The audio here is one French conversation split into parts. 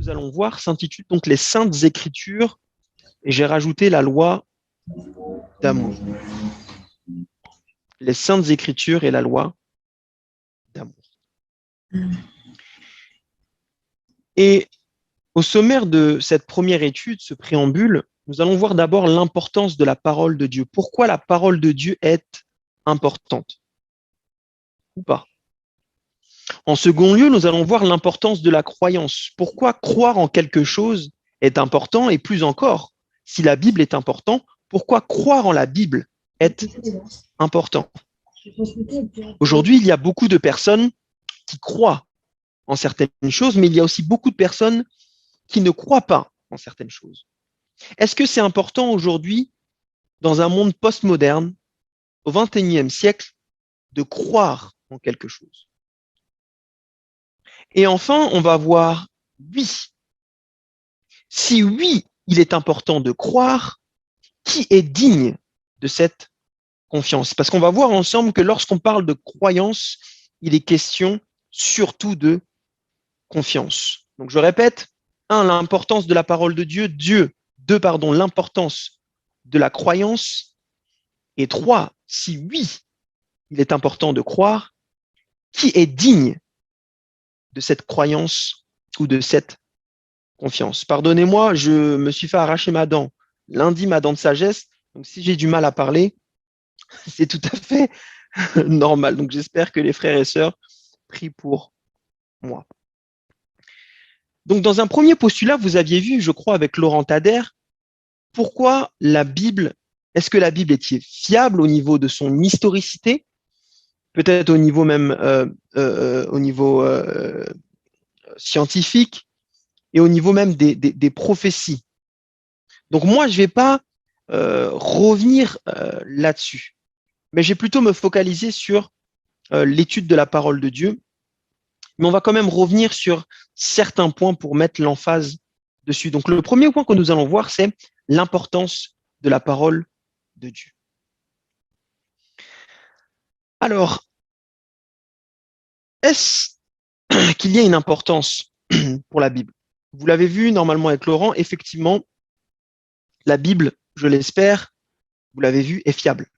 nous allons voir s'intitule donc les Saintes Écritures et j'ai rajouté la loi d'amour. Les Saintes Écritures et la loi d'amour. Et au sommaire de cette première étude, ce préambule, nous allons voir d'abord l'importance de la parole de Dieu. Pourquoi la parole de Dieu est importante ou pas? En second lieu, nous allons voir l'importance de la croyance. Pourquoi croire en quelque chose est important et plus encore, si la Bible est importante, pourquoi croire en la Bible est important? Aujourd'hui, il y a beaucoup de personnes qui croient en certaines choses, mais il y a aussi beaucoup de personnes qui ne croient pas en certaines choses. Est-ce que c'est important aujourd'hui, dans un monde postmoderne, au XXIe siècle, de croire en quelque chose? Et enfin, on va voir oui. Si oui, il est important de croire, qui est digne de cette confiance? Parce qu'on va voir ensemble que lorsqu'on parle de croyance, il est question surtout de confiance. Donc je répète, 1, l'importance de la parole de Dieu, 2, l'importance de la croyance, et 3, si oui, il est important de croire, qui est digne de cette croyance ou de cette confiance? Pardonnez-moi, je me suis fait arracher ma dent. Lundi, ma dent de sagesse. Donc, si j'ai du mal à parler, c'est tout à fait normal. Donc, j'espère que les frères et sœurs prient pour moi. Donc, dans un premier postulat, vous aviez vu, je crois, avec Laurent Tader, pourquoi la Bible, est-ce que la Bible est fiable au niveau de son historicité, peut-être au niveau même scientifique et au niveau même des prophéties. Donc moi, je ne vais pas revenir là-dessus, mais je vais plutôt me focaliser sur l'étude de la parole de Dieu. Mais on va quand même revenir sur certains points pour mettre l'emphase dessus. Donc le premier point que nous allons voir, c'est l'importance de la parole de Dieu. Alors, est-ce qu'il y a une importance pour la Bible? Vous l'avez vu normalement avec Laurent, effectivement, la Bible, je l'espère, vous l'avez vu, est fiable.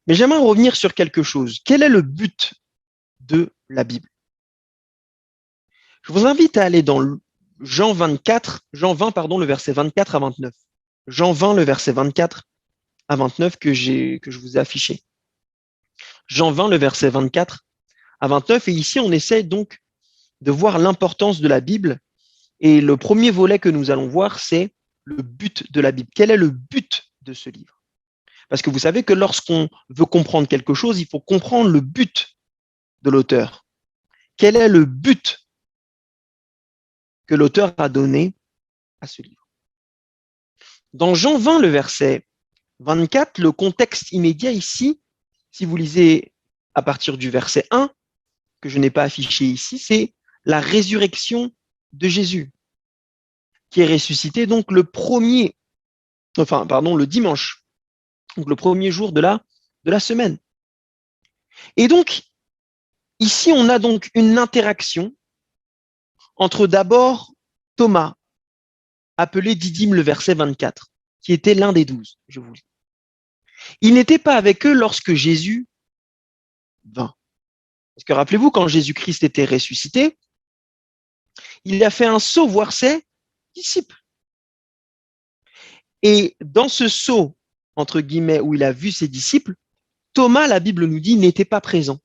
Mais j'aimerais revenir sur quelque chose. Quel est le but de la Bible? Je vous invite à aller dans Jean 20, le verset 24 à 29. Jean 20, le verset 24 à 29 que je vous ai affiché. Jean 20, le verset 24 à 29. Et ici, on essaie donc de voir l'importance de la Bible. Et le premier volet que nous allons voir, c'est le but de la Bible. Quel est le but de ce livre? Parce que vous savez que lorsqu'on veut comprendre quelque chose, il faut comprendre le but de l'auteur. Quel est le but que l'auteur a donné à ce livre? Dans Jean 20, le verset 24, le contexte immédiat ici, si vous lisez à partir du verset 1, que je n'ai pas affiché ici, c'est la résurrection de Jésus, qui est ressuscité donc le dimanche, donc le premier jour de la semaine. Et donc, ici, on a donc une interaction entre d'abord Thomas, appelé Didyme le verset 24, qui était l'un des 12, je vous lis. Il n'était pas avec eux lorsque Jésus vint. Parce que rappelez-vous, quand Jésus-Christ était ressuscité, il a fait un saut voir ses disciples. Et dans ce saut, entre guillemets, où il a vu ses disciples, Thomas, la Bible nous dit, n'était pas présent.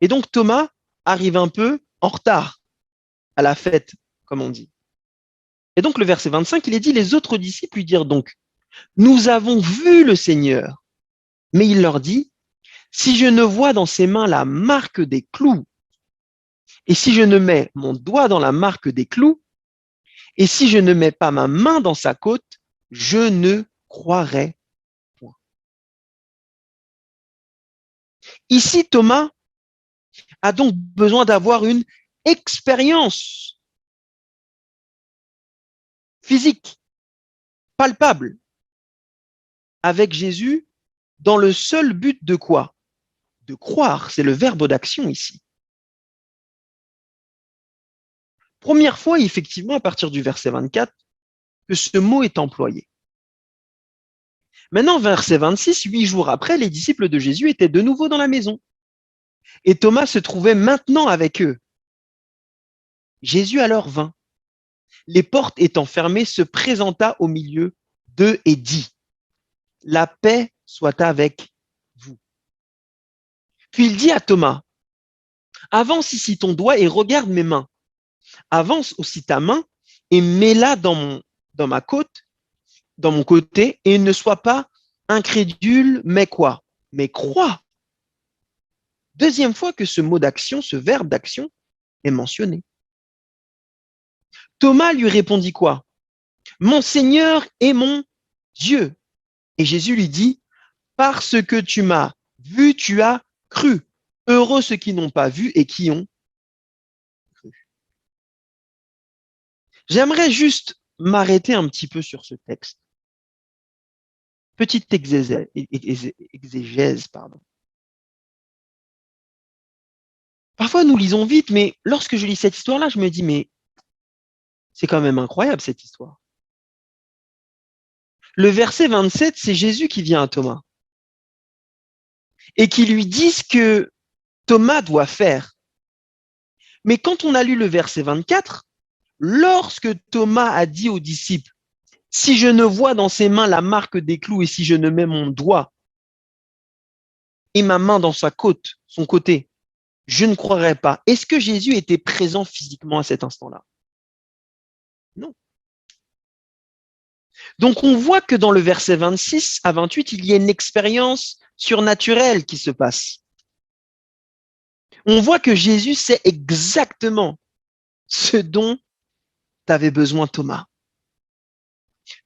Et donc Thomas arrive un peu en retard à la fête, comme on dit. Et donc le verset 25, il est dit, les autres disciples lui dirent donc, nous avons vu le Seigneur. Mais il leur dit, si je ne vois dans ses mains la marque des clous, et si je ne mets mon doigt dans la marque des clous, et si je ne mets pas ma main dans sa côte, je ne croirai point. Ici, Thomas a donc besoin d'avoir une expérience physique, palpable, avec Jésus, dans le seul but de quoi? De croire, c'est le verbe d'action ici. Première fois, effectivement, à partir du verset 24, que ce mot est employé. Maintenant, verset 26, 8 jours après, les disciples de Jésus étaient de nouveau dans la maison. Et Thomas se trouvait maintenant avec eux. Jésus alors vint. Les portes étant fermées, se présenta au milieu d'eux et dit, la paix soit avec vous. Puis il dit à Thomas, avance ici ton doigt et regarde mes mains. Avance aussi ta main et mets-la dans ma côte, dans mon côté, et ne sois pas incrédule, mais quoi? Mais crois. Deuxième fois que ce mot d'action, ce verbe d'action est mentionné. Thomas lui répondit quoi? Mon Seigneur et mon Dieu. Et Jésus lui dit, parce que tu m'as vu, tu as cru. Heureux ceux qui n'ont pas vu et qui ont cru. J'aimerais juste m'arrêter un petit peu sur ce texte. Petite exégèse, pardon. Parfois, nous lisons vite, mais lorsque je lis cette histoire-là, je me dis, mais c'est quand même incroyable cette histoire. Le verset 27, c'est Jésus qui vient à Thomas et qui lui dit ce que Thomas doit faire. Mais quand on a lu le verset 24, lorsque Thomas a dit aux disciples, si je ne vois dans ses mains la marque des clous et si je ne mets mon doigt et ma main dans sa côte, son côté, je ne croirais pas. Est-ce que Jésus était présent physiquement à cet instant-là? Non. Donc on voit que dans le verset 26 à 28, il y a une expérience surnaturelle qui se passe. On voit que Jésus sait exactement ce dont t'avais besoin, Thomas.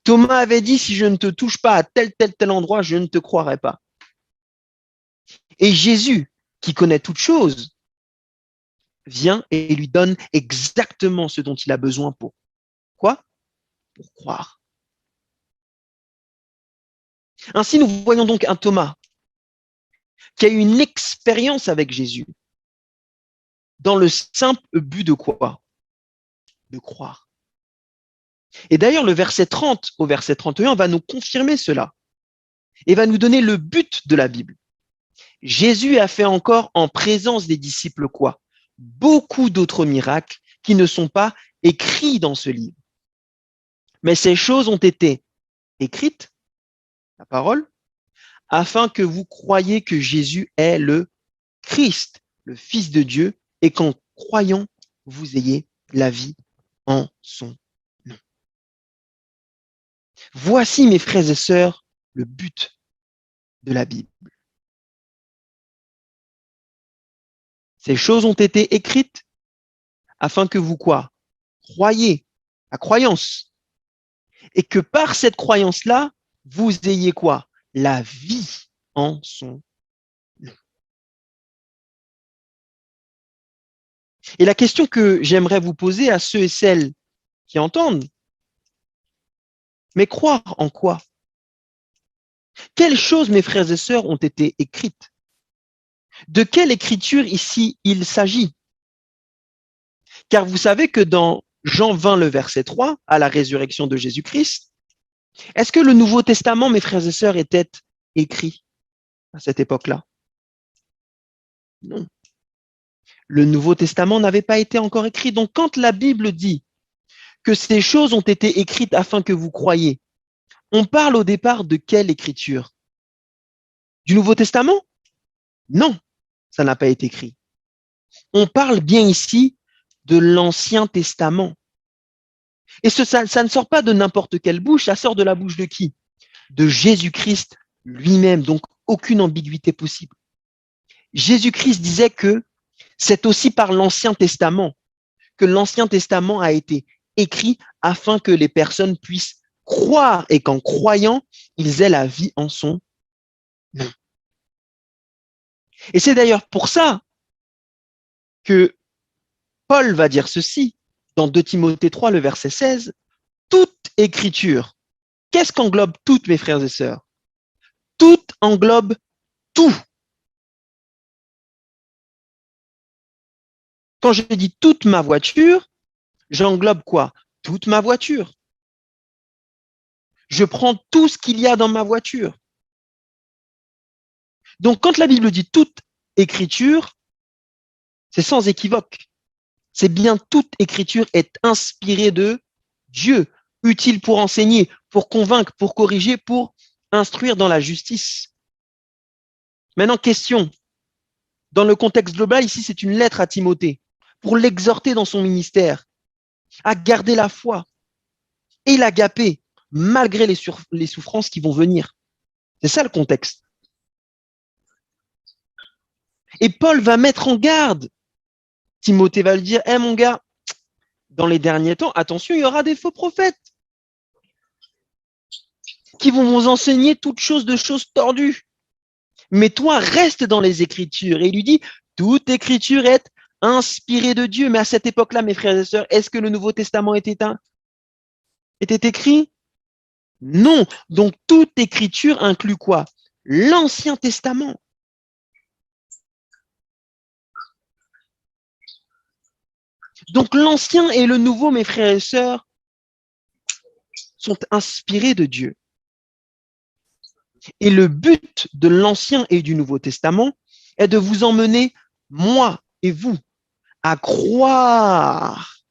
Thomas avait dit, si je ne te touche pas à tel endroit, je ne te croirai pas. Et Jésus, qui connaît toutes choses, vient et lui donne exactement ce dont il a besoin pour quoi? Pour croire. Ainsi, nous voyons donc un Thomas qui a eu une expérience avec Jésus dans le simple but de quoi? De croire. Et d'ailleurs, le verset 30 au verset 31 va nous confirmer cela et va nous donner le but de la Bible. Jésus a fait encore en présence des disciples quoi? Beaucoup d'autres miracles qui ne sont pas écrits dans ce livre. Mais ces choses ont été écrites, la parole, afin que vous croyiez que Jésus est le Christ, le Fils de Dieu, et qu'en croyant, vous ayez la vie en son nom. Voici, mes frères et sœurs, le but de la Bible. Ces choses ont été écrites afin que vous quoi? Croyez, la croyance. Et que par cette croyance-là, vous ayez quoi? La vie en son nom. Et la question que j'aimerais vous poser à ceux et celles qui entendent, mais croire en quoi? Quelles choses, mes frères et sœurs, ont été écrites? De quelle écriture ici il s'agit? Car vous savez que dans Jean 20, le verset 3, à la résurrection de Jésus-Christ, est-ce que le Nouveau Testament, mes frères et sœurs, était écrit à cette époque-là? Non. Le Nouveau Testament n'avait pas été encore écrit. Donc, quand la Bible dit que ces choses ont été écrites afin que vous croyiez, on parle au départ de quelle écriture? Du Nouveau Testament? Non, ça n'a pas été écrit. On parle bien ici de l'Ancien Testament. Et ça ne sort pas de n'importe quelle bouche, ça sort de la bouche de qui? De Jésus-Christ lui-même, donc aucune ambiguïté possible. Jésus-Christ disait que c'est aussi par l'Ancien Testament que l'Ancien Testament a été écrit afin que les personnes puissent croire et qu'en croyant, ils aient la vie en son nom. Et c'est d'ailleurs pour ça que Paul va dire ceci dans 2 Timothée 3, le verset 16, toute écriture. Qu'est-ce qu'englobe toutes, mes frères et sœurs? Tout englobe tout. Quand je dis toute ma voiture, J'englobe quoi? Toute ma voiture. Je prends tout ce qu'il y a dans ma voiture. Donc, quand la Bible dit toute écriture, c'est sans équivoque. C'est bien toute écriture est inspirée de Dieu, utile pour enseigner, pour convaincre, pour corriger, pour instruire dans la justice. Maintenant, question. Dans le contexte global, ici, c'est une lettre à Timothée pour l'exhorter dans son ministère à garder la foi et l'agaper malgré les souffrances qui vont venir. C'est ça le contexte. Et Paul va mettre en garde. Timothée va lui dire, hé mon gars, dans les derniers temps, attention, il y aura des faux prophètes qui vont vous enseigner toutes choses tordues. Mais toi, reste dans les Écritures. Et il lui dit, toute Écriture est inspirée de Dieu. Mais à cette époque-là, mes frères et sœurs, est-ce que le Nouveau Testament était écrit? Non. Donc, toute Écriture inclut quoi? L'Ancien Testament. Donc, l'Ancien et le Nouveau, mes frères et sœurs, sont inspirés de Dieu. Et le but de l'Ancien et du Nouveau Testament est de vous emmener, moi et vous, à croire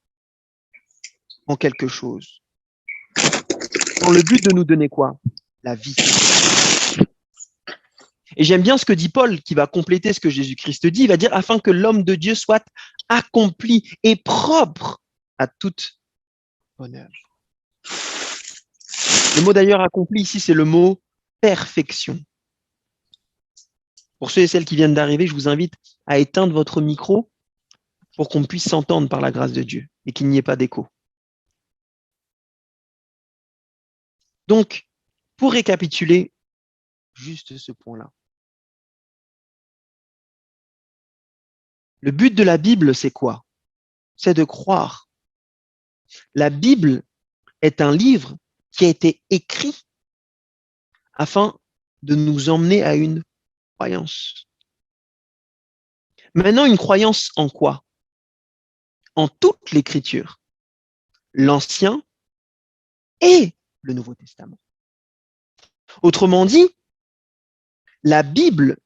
en quelque chose. Dans le but de nous donner quoi? La vie. Et j'aime bien ce que dit Paul, qui va compléter ce que Jésus-Christ dit. Il va dire, afin que l'homme de Dieu soit accompli et propre à toute bonne œuvre. Le mot d'ailleurs accompli ici, c'est le mot perfection. Pour ceux et celles qui viennent d'arriver, je vous invite à éteindre votre micro pour qu'on puisse s'entendre par la grâce de Dieu et qu'il n'y ait pas d'écho. Donc, pour récapituler juste ce point-là. Le but de la Bible, c'est quoi? C'est de croire. La Bible est un livre qui a été écrit afin de nous emmener à une croyance. Maintenant, une croyance en quoi? En toute l'Écriture, l'Ancien et le Nouveau Testament. Autrement dit, la Bible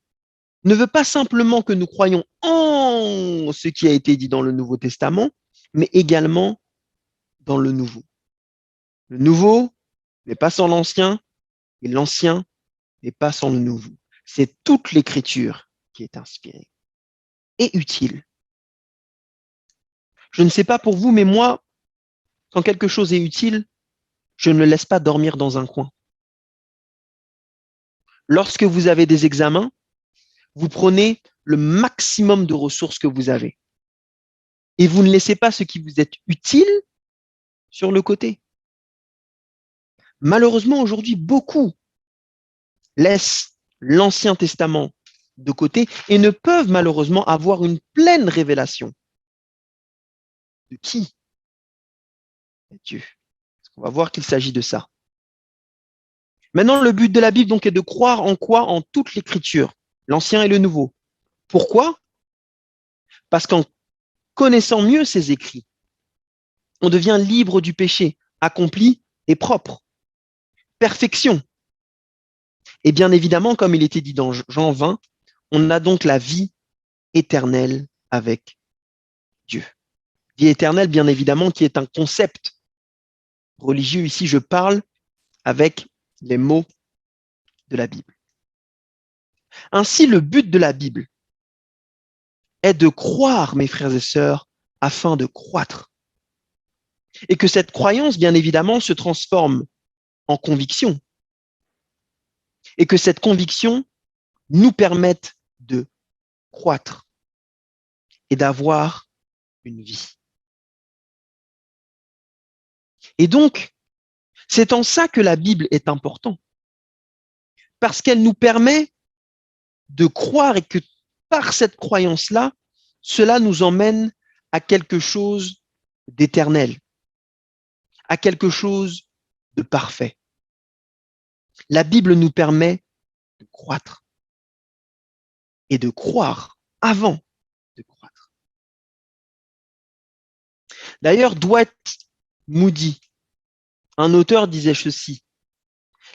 ne veut pas simplement que nous croyions en ce qui a été dit dans le Nouveau Testament, mais également dans le Nouveau. Le Nouveau n'est pas sans l'Ancien, et l'Ancien n'est pas sans le Nouveau. C'est toute l'Écriture qui est inspirée et utile. Je ne sais pas pour vous, mais moi, quand quelque chose est utile, je ne le laisse pas dormir dans un coin. Lorsque vous avez des examens, vous prenez le maximum de ressources que vous avez. Et vous ne laissez pas ce qui vous est utile sur le côté. Malheureusement, aujourd'hui, beaucoup laissent l'Ancien Testament de côté et ne peuvent malheureusement avoir une pleine révélation. De qui? De Dieu. On va voir qu'il s'agit de ça. Maintenant, le but de la Bible donc est de croire en quoi? En toute l'Écriture, l'Ancien et le Nouveau. Pourquoi? Parce qu'en connaissant mieux ces écrits, on devient libre du péché, accompli et propre. Perfection. Et bien évidemment, comme il était dit dans Jean 20, on a donc la vie éternelle avec Dieu. Vie éternelle, bien évidemment, qui est un concept religieux. Ici, je parle avec les mots de la Bible. Ainsi, le but de la Bible est de croire, mes frères et sœurs, afin de croître. Et que cette croyance, bien évidemment, se transforme en conviction. Et que cette conviction nous permette de croître et d'avoir une vie. Et donc, c'est en ça que la Bible est importante. Parce qu'elle nous permet de croire et que par cette croyance-là, cela nous emmène à quelque chose d'éternel, à quelque chose de parfait. La Bible nous permet de croître et de croire avant de croître. D'ailleurs, Dwight Moody, un auteur, disait ceci: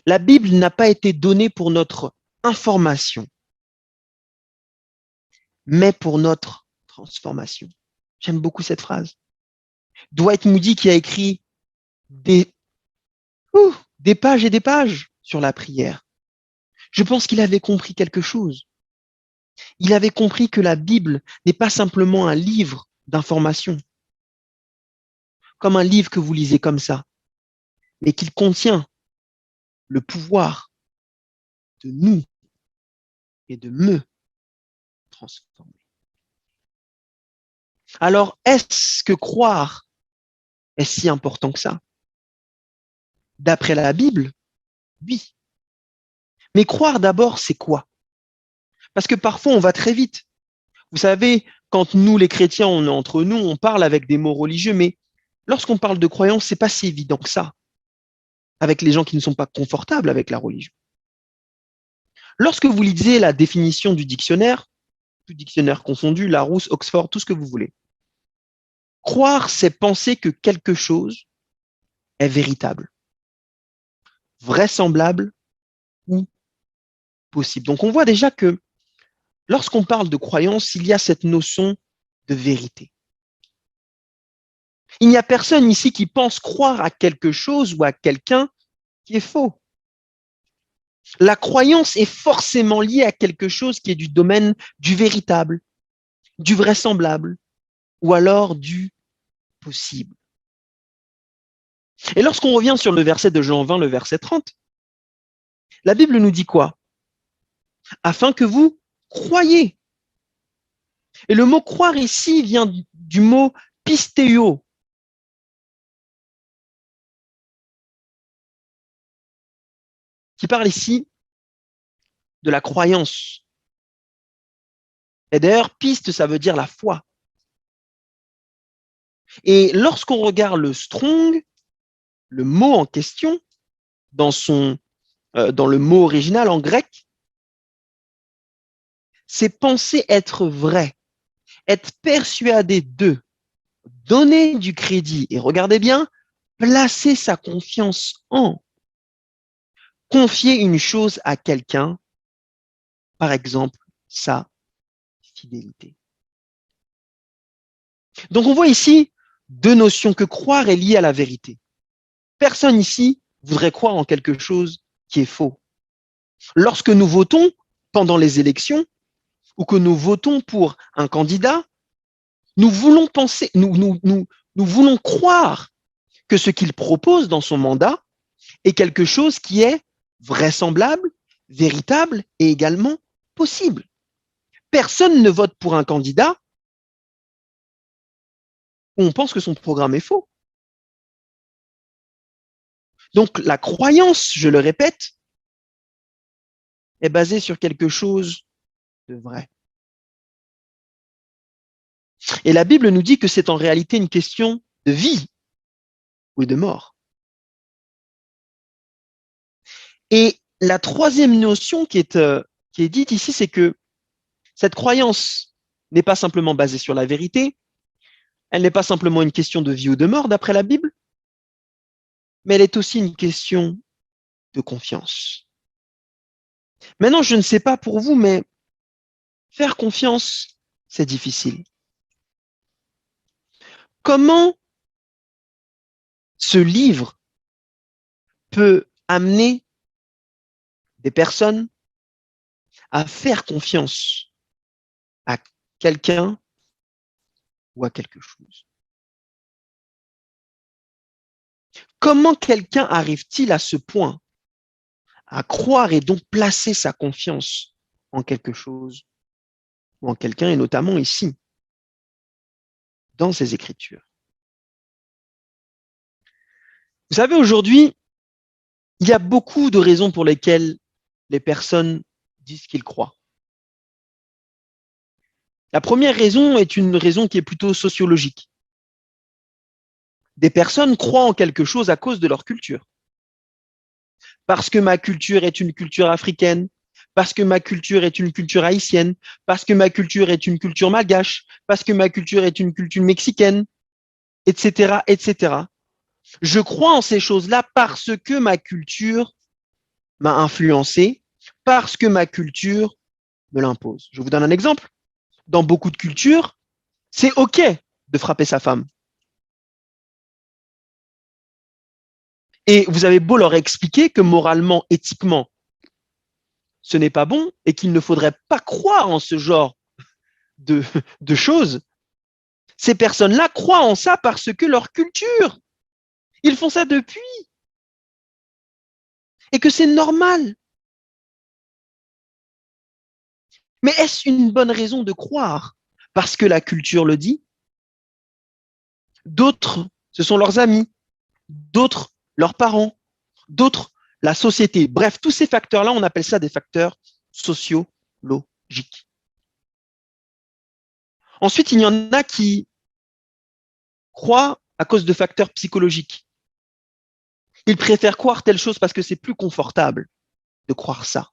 la Bible n'a pas été donnée pour notre information, mais pour notre transformation. J'aime beaucoup cette phrase. Dwight Moody qui a écrit des, des pages et des pages sur la prière. Je pense qu'il avait compris quelque chose. Il avait compris que la Bible n'est pas simplement un livre d'information, comme un livre que vous lisez comme ça, mais qu'il contient le pouvoir de nous et de me transformer. Alors, est-ce que croire est si important que ça? D'après la Bible, oui. Mais croire d'abord, c'est quoi? Parce que parfois, on va très vite. Vous savez, quand nous, les chrétiens, on est entre nous, on parle avec des mots religieux, mais lorsqu'on parle de croyance, c'est pas si évident que ça, avec les gens qui ne sont pas confortables avec la religion. Lorsque vous lisez la définition du dictionnaire, tout dictionnaire confondu, Larousse, Oxford, tout ce que vous voulez, croire, c'est penser que quelque chose est véritable, vraisemblable ou possible. Donc on voit déjà que lorsqu'on parle de croyance, il y a cette notion de vérité. Il n'y a personne ici qui pense croire à quelque chose ou à quelqu'un qui est faux. La croyance est forcément liée à quelque chose qui est du domaine du véritable, du vraisemblable ou alors du possible. Et lorsqu'on revient sur le verset de Jean 20, le verset 30, la Bible nous dit quoi? Afin que vous croyez. Et le mot croire ici vient du mot pistéo, qui parle ici de la croyance. Et d'ailleurs, piste, ça veut dire la foi. Et lorsqu'on regarde le Strong, le mot en question, dans le mot original en grec, c'est penser être vrai, être persuadé de, donner du crédit. Et regardez bien, placer sa confiance en, confier une chose à quelqu'un, par exemple, sa fidélité. Donc on voit ici deux notions, que croire est lié à la vérité. Personne ici voudrait croire en quelque chose qui est faux. Lorsque nous votons pendant les élections ou que nous votons pour un candidat, nous voulons penser, nous voulons croire que ce qu'il propose dans son mandat est quelque chose qui est vraisemblable, véritable et également possible. Personne ne vote pour un candidat où on pense que son programme est faux. Donc la croyance, je le répète, est basée sur quelque chose de vrai. Et la Bible nous dit que c'est en réalité une question de vie ou de mort. Et la troisième notion qui est dite ici, c'est que cette croyance n'est pas simplement basée sur la vérité, elle n'est pas simplement une question de vie ou de mort d'après la Bible, mais elle est aussi une question de confiance. Maintenant, je ne sais pas pour vous, mais faire confiance, c'est difficile. Comment ce livre peut amener des personnes à faire confiance à quelqu'un ou à quelque chose? Comment quelqu'un arrive-t-il à ce point à croire et donc placer sa confiance en quelque chose ou en quelqu'un, et notamment ici, dans ces Écritures? Vous savez, aujourd'hui, il y a beaucoup de raisons pour lesquelles les personnes disent qu'ils croient. La première raison est une raison qui est plutôt sociologique. Des personnes croient en quelque chose à cause de leur culture. Parce que ma culture est une culture africaine, parce que ma culture est une culture haïtienne, parce que ma culture est une culture malgache, parce que ma culture est une culture mexicaine. etc., etc. Je crois en ces choses-là parce que ma culture m'a influencé, parce que ma culture me l'impose. Je vous donne un exemple. Dans beaucoup de cultures, c'est OK de frapper sa femme. Et vous avez beau leur expliquer que moralement, éthiquement, ce n'est pas bon et qu'il ne faudrait pas croire en ce genre de, de choses. Ces personnes-là croient en ça parce que leur culture, ils font ça depuis et que c'est normal. Mais est-ce une bonne raison de croire parce que la culture le dit? D'autres, ce sont leurs amis, d'autres, leurs parents, d'autres, la société. Bref, tous ces facteurs-là, on appelle ça des facteurs sociologiques. Ensuite, il y en a qui croient à cause de facteurs psychologiques. Ils préfèrent croire telle chose parce que c'est plus confortable de croire ça.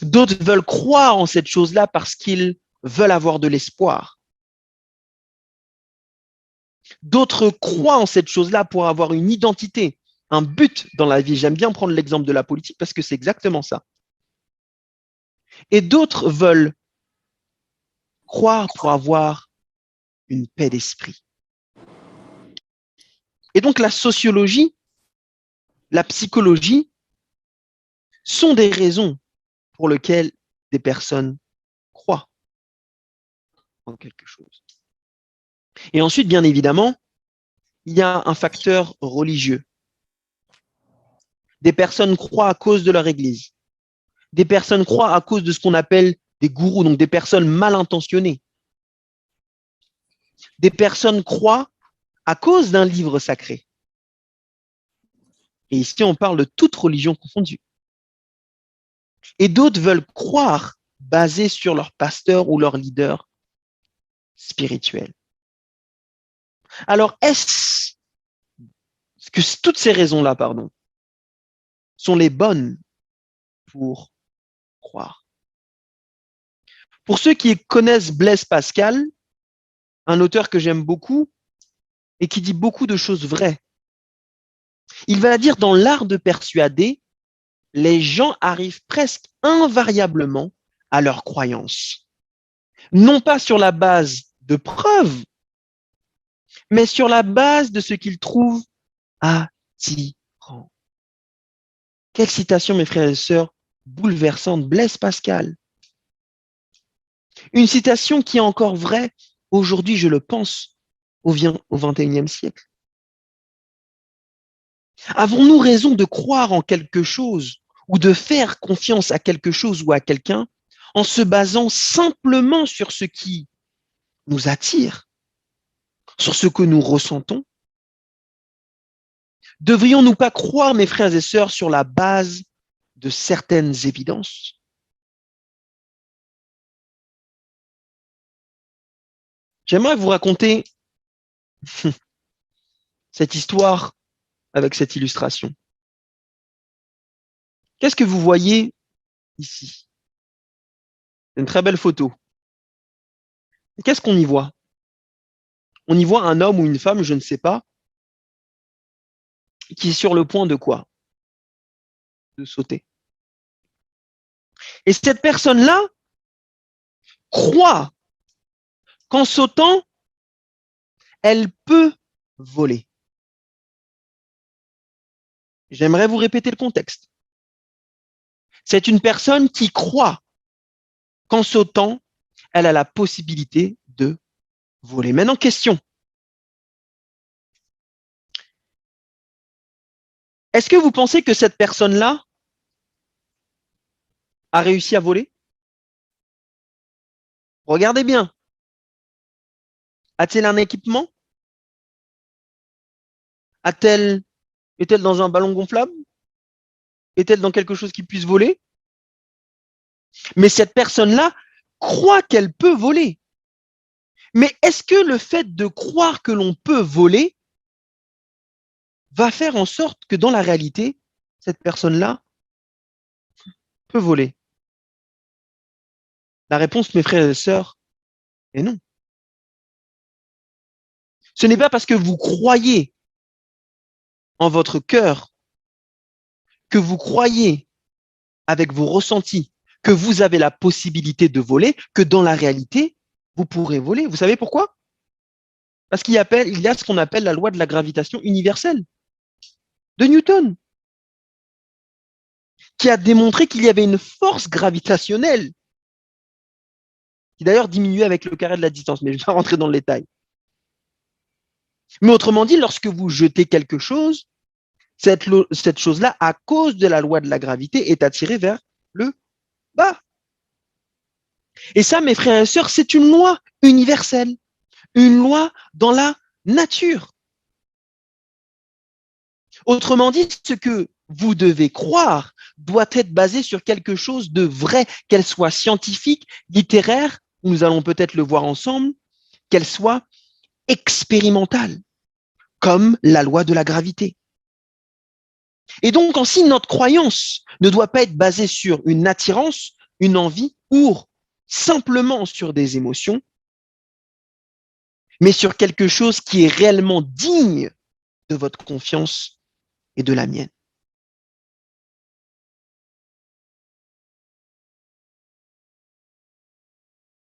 D'autres veulent croire en cette chose-là parce qu'ils veulent avoir de l'espoir. D'autres croient en cette chose-là pour avoir une identité, un but dans la vie. J'aime bien prendre l'exemple de la politique parce que c'est exactement ça. Et d'autres veulent croire pour avoir une paix d'esprit. Et donc la sociologie, la psychologie sont des raisons pour lesquelles des personnes croient en quelque chose. Et ensuite, bien évidemment, il y a un facteur religieux. Des personnes croient à cause de leur église. Des personnes croient à cause de ce qu'on appelle des gourous, donc des personnes mal intentionnées. Des personnes croient à cause d'un livre sacré. Et ici, on parle de toute religion confondue. Et d'autres veulent croire basé sur leur pasteur ou leur leader spirituel. Alors, est-ce que toutes ces raisons-là, sont les bonnes pour croire? Pour ceux qui connaissent Blaise Pascal, un auteur que j'aime beaucoup et qui dit beaucoup de choses vraies, il va dire dans l'art de persuader, les gens arrivent presque invariablement à leur croyance. Non pas sur la base de preuves, mais sur la base de ce qu'ils trouvent attirant. Quelle citation, mes frères et sœurs, bouleversante, Blaise Pascal. Une citation qui est encore vraie aujourd'hui, je le pense, au XXIe siècle. Avons-nous raison de croire en quelque chose ou de faire confiance à quelque chose ou à quelqu'un en se basant simplement sur ce qui nous attire, sur ce que nous ressentons? Devrions-nous pas croire, mes frères et sœurs, sur la base de certaines évidences? J'aimerais vous raconter cette histoire avec cette illustration. Qu'est-ce que vous voyez ici? Une très belle photo. Qu'est-ce qu'on y voit? On y voit un homme ou une femme, je ne sais pas, qui est sur le point de quoi? De sauter. Et cette personne-là croit qu'en sautant, elle peut voler. J'aimerais vous répéter le contexte. C'est une personne qui croit qu'en sautant, elle a la possibilité de voler. Maintenant, question. Est-ce que vous pensez que cette personne-là a réussi à voler? Regardez bien. A-t-elle un équipement? Est-elle dans un ballon gonflable? Est-elle dans quelque chose qui puisse voler? Mais cette personne-là croit qu'elle peut voler. Mais est-ce que le fait de croire que l'on peut voler va faire en sorte que dans la réalité, cette personne-là peut voler? La réponse, mes frères et sœurs, est non. Ce n'est pas parce que vous croyez en votre cœur, que vous croyez avec vos ressentis, que vous avez la possibilité de voler, que dans la réalité, vous pourrez voler. Vous savez pourquoi? Parce qu'il y a ce qu'on appelle la loi de la gravitation universelle de Newton, qui a démontré qu'il y avait une force gravitationnelle, qui d'ailleurs diminuait avec le carré de la distance, mais je ne vais pas rentrer dans le détail. Mais autrement dit, lorsque vous jetez quelque chose, cette chose-là, à cause de la loi de la gravité, est attirée vers le bas. Et ça, mes frères et sœurs, c'est une loi universelle, une loi dans la nature. Autrement dit, ce que vous devez croire doit être basé sur quelque chose de vrai, qu'elle soit scientifique, littéraire, nous allons peut-être le voir ensemble, qu'elle soit expérimentale, comme la loi de la gravité. Et donc, ainsi, notre croyance ne doit pas être basée sur une attirance, une envie, ou simplement sur des émotions, mais sur quelque chose qui est réellement digne de votre confiance et de la mienne.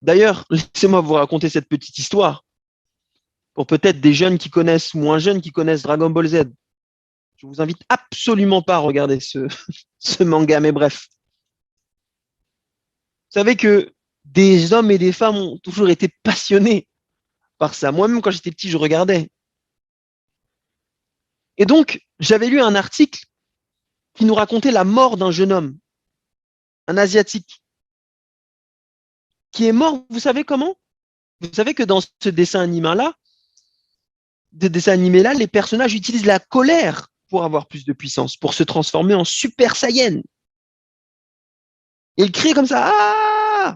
D'ailleurs, laissez-moi vous raconter cette petite histoire pour peut-être des jeunes qui connaissent, moins jeunes qui connaissent Dragon Ball Z. Je vous invite absolument pas à regarder ce manga, mais bref. Vous savez que des hommes et des femmes ont toujours été passionnés par ça. Moi-même, quand j'étais petit, je regardais. Et donc, j'avais lu un article qui nous racontait la mort d'un jeune homme, un Asiatique, qui est mort, vous savez comment? Vous savez que dans ce dessin animé-là, les personnages utilisent la colère pour avoir plus de puissance, pour se transformer en Super Saiyan. Et ils crient comme ça, ah!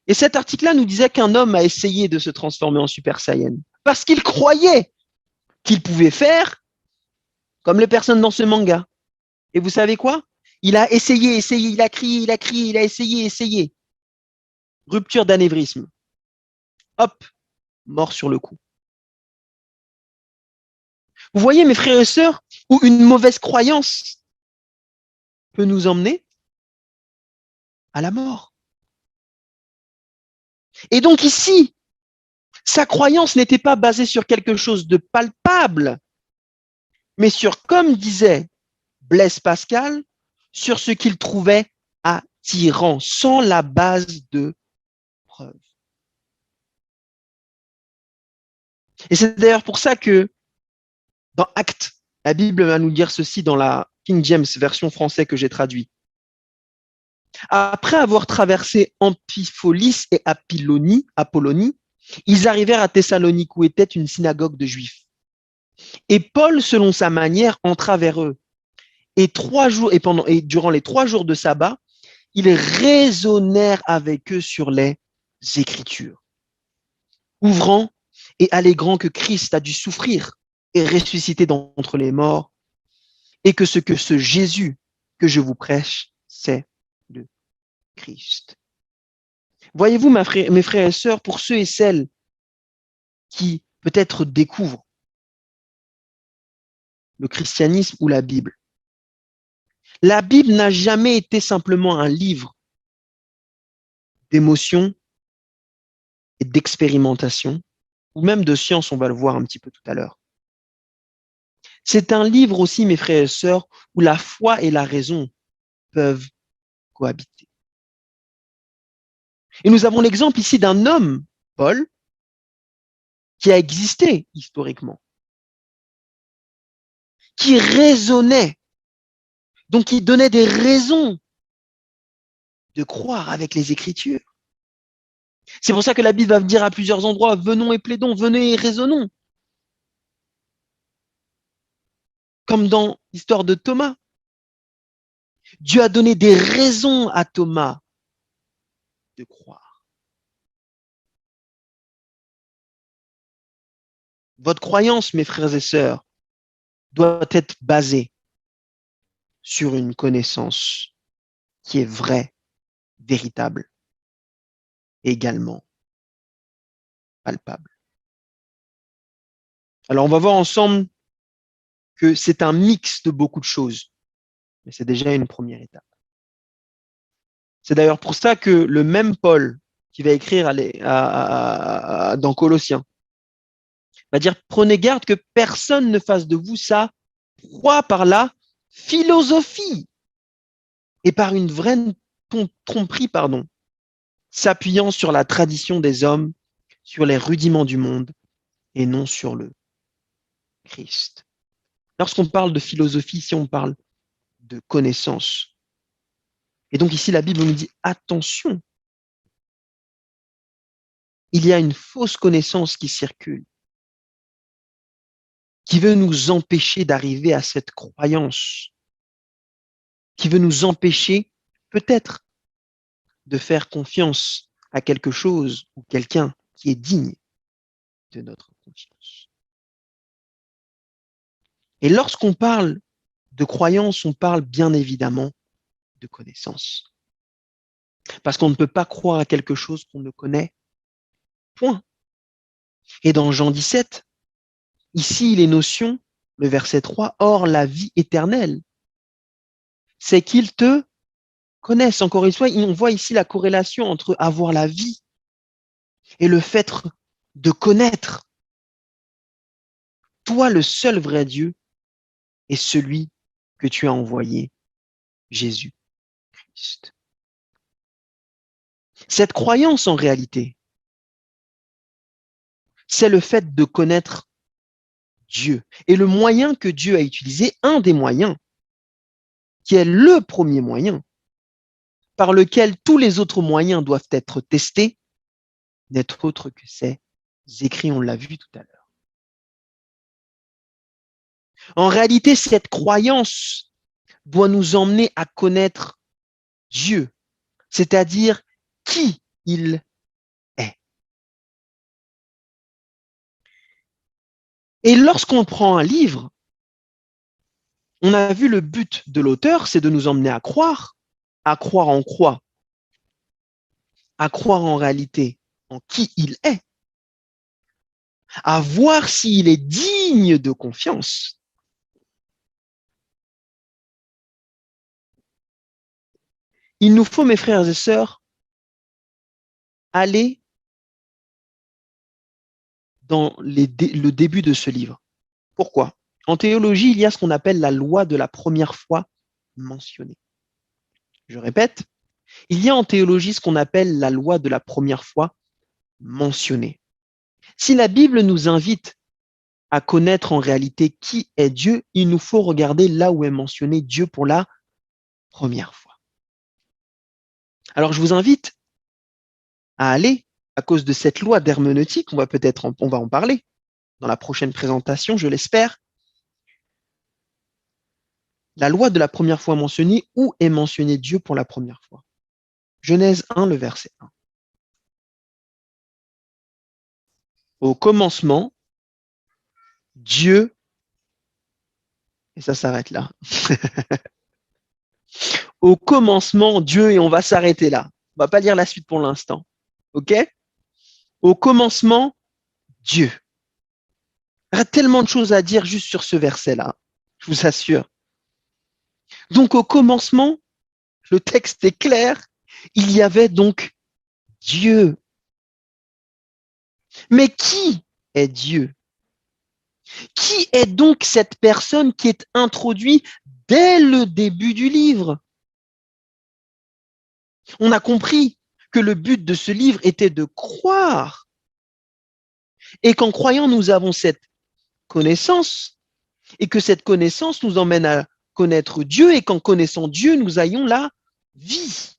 Et cet article-là nous disait qu'un homme a essayé de se transformer en Super Saiyan parce qu'il croyait qu'il pouvait faire comme les personnes dans ce manga. Et vous savez quoi? Il a essayé, il a crié, il a essayé. Rupture d'anévrisme. Hop, mort sur le coup. Vous voyez, mes frères et sœurs, où une mauvaise croyance peut nous emmener à la mort. Et donc ici, sa croyance n'était pas basée sur quelque chose de palpable, mais sur, comme disait Blaise Pascal, sur ce qu'il trouvait attirant, sans la base de preuve. Et c'est d'ailleurs pour ça que dans Actes, la Bible va nous dire ceci dans la King James version française que j'ai traduit. Après avoir traversé Amphipolis et Apollonie, ils arrivèrent à Thessalonique où était une synagogue de Juifs. Et Paul, selon sa manière, entra vers eux. Et durant les 3 jours de sabbat, ils raisonnèrent avec eux sur les Écritures, ouvrant et alléguant que Christ a dû souffrir et ressusciter d'entre les morts, et que ce Jésus que je vous prêche, c'est le Christ. Voyez-vous, mes frères et sœurs, pour ceux et celles qui peut-être découvrent le christianisme ou la Bible n'a jamais été simplement un livre d'émotion et d'expérimentation, ou même de science, on va le voir un petit peu tout à l'heure. C'est un livre aussi, mes frères et sœurs, où la foi et la raison peuvent cohabiter. Et nous avons l'exemple ici d'un homme, Paul, qui a existé historiquement, qui raisonnait, donc qui donnait des raisons de croire avec les Écritures. C'est pour ça que la Bible va dire à plusieurs endroits, venons et plaidons, venez et raisonnons. Comme dans l'histoire de Thomas. Dieu a donné des raisons à Thomas de croire. Votre croyance, mes frères et sœurs, doit être basée sur une connaissance qui est vraie, véritable, et également palpable. Alors, on va voir ensemble que c'est un mix de beaucoup de choses, mais c'est déjà une première étape. C'est d'ailleurs pour ça que le même Paul qui va écrire dans Colossiens va dire prenez garde que personne ne fasse de vous ça proie par la philosophie et par une vraie tromperie, s'appuyant sur la tradition des hommes, sur les rudiments du monde et non sur le Christ. Lorsqu'on parle de philosophie, ici on parle de connaissance. Et donc ici la Bible nous dit attention, il y a une fausse connaissance qui circule, qui veut nous empêcher d'arriver à cette croyance, qui veut nous empêcher peut-être de faire confiance à quelque chose ou quelqu'un qui est digne de notre confiance. Et lorsqu'on parle de croyance, on parle bien évidemment de connaissance. Parce qu'on ne peut pas croire à quelque chose qu'on ne connaît, point. Et dans Jean 17, ici, les notions, le verset 3, or la vie éternelle, c'est qu'ils te connaissent. Encore une fois, on voit ici la corrélation entre avoir la vie et le fait de connaître. Toi, le seul vrai Dieu, est celui que tu as envoyé, Jésus-Christ. Cette croyance, en réalité, c'est le fait de connaître Dieu. Et le moyen que Dieu a utilisé, un des moyens, qui est le premier moyen, par lequel tous les autres moyens doivent être testés, n'est autre que ces écrits, on l'a vu tout à l'heure. En réalité, cette croyance doit nous emmener à connaître Dieu, c'est-à-dire qui il est. Et lorsqu'on prend un livre, on a vu le but de l'auteur, c'est de nous emmener à croire en quoi? À croire en réalité en qui il est, à voir s'il est digne de confiance. Il nous faut, mes frères et sœurs, aller dans le début de ce livre. Pourquoi? En théologie, il y a ce qu'on appelle la loi de la première fois mentionnée. Je répète, il y a en théologie ce qu'on appelle la loi de la première fois mentionnée. Si la Bible nous invite à connaître en réalité qui est Dieu, il nous faut regarder là où est mentionné Dieu pour la première fois. Alors je vous invite à aller, à cause de cette loi d'herméneutique, on va en parler dans la prochaine présentation, je l'espère. La loi de la première fois mentionnée, où est mentionné Dieu pour la première fois? Genèse 1, le verset 1. Au commencement, Dieu, et ça s'arrête là. Au commencement, Dieu, et on va s'arrêter là. On va pas lire la suite pour l'instant. OK? Au commencement, Dieu. Il y a tellement de choses à dire juste sur ce verset-là, je vous assure. Donc au commencement, le texte est clair, il y avait donc Dieu. Mais qui est Dieu? Qui est donc cette personne qui est introduite dès le début du livre? On a compris que le but de ce livre était de croire. Et qu'en croyant, nous avons cette connaissance. Et que cette connaissance nous emmène à connaître Dieu. Et qu'en connaissant Dieu, nous ayons la vie.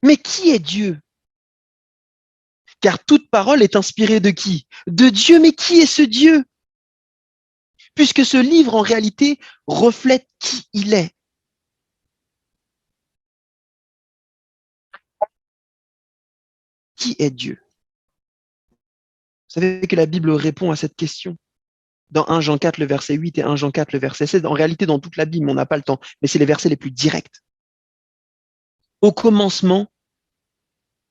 Mais qui est Dieu? Car toute parole est inspirée de qui? De Dieu. Mais qui est ce Dieu? Puisque ce livre, en réalité, reflète qui il est. Qui est Dieu? Vous savez que la Bible répond à cette question dans 1 Jean 4, le verset 8 et 1 Jean 4, le verset 16. En réalité, dans toute la Bible, on n'a pas le temps, mais c'est les versets les plus directs. Au commencement,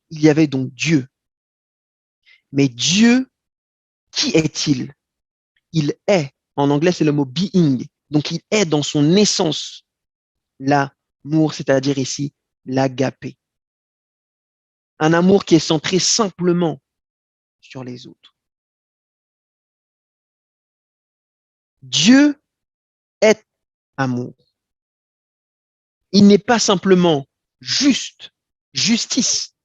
il y avait donc Dieu. Mais Dieu Qui est-il? Il est, en anglais c'est le mot being, donc il est dans son essence l'amour, c'est-à-dire ici l'agapé. Un amour qui est centré simplement sur les autres. Dieu est amour. Il n'est pas simplement justice.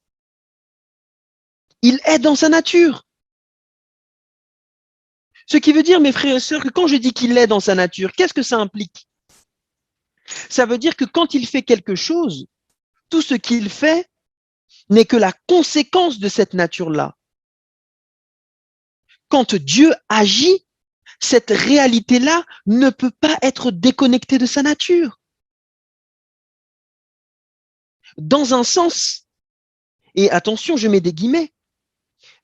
Il est dans sa nature. Ce qui veut dire, mes frères et sœurs, que quand je dis qu'il est dans sa nature, qu'est-ce que ça implique? Ça veut dire que quand il fait quelque chose, tout ce qu'il fait n'est que la conséquence de cette nature-là. Quand Dieu agit, cette réalité-là ne peut pas être déconnectée de sa nature. Dans un sens, et attention, je mets des guillemets,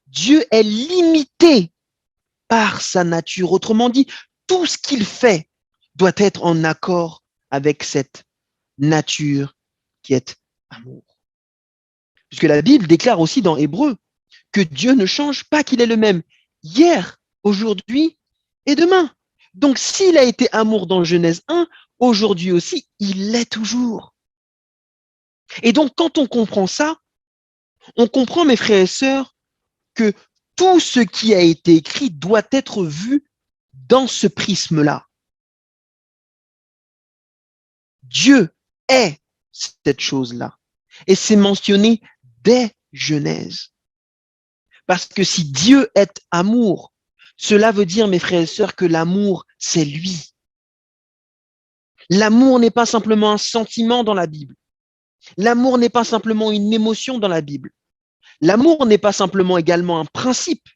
Dieu est limité par sa nature. Autrement dit, tout ce qu'il fait doit être en accord avec cette nature qui est amour. Puisque la Bible déclare aussi dans Hébreux que Dieu ne change pas, qu'il est le même hier, aujourd'hui et demain. Donc s'il a été amour dans Genèse 1, aujourd'hui aussi, il l'est toujours. Et donc quand on comprend ça, on comprend, mes frères et sœurs, que tout ce qui a été écrit doit être vu dans ce prisme-là. Dieu est cette chose-là. Et c'est mentionné dès Genèse. Parce que si Dieu est amour, cela veut dire, mes frères et sœurs, que l'amour, c'est lui. L'amour n'est pas simplement un sentiment dans la Bible. L'amour n'est pas simplement une émotion dans la Bible. L'amour n'est pas simplement également un principe.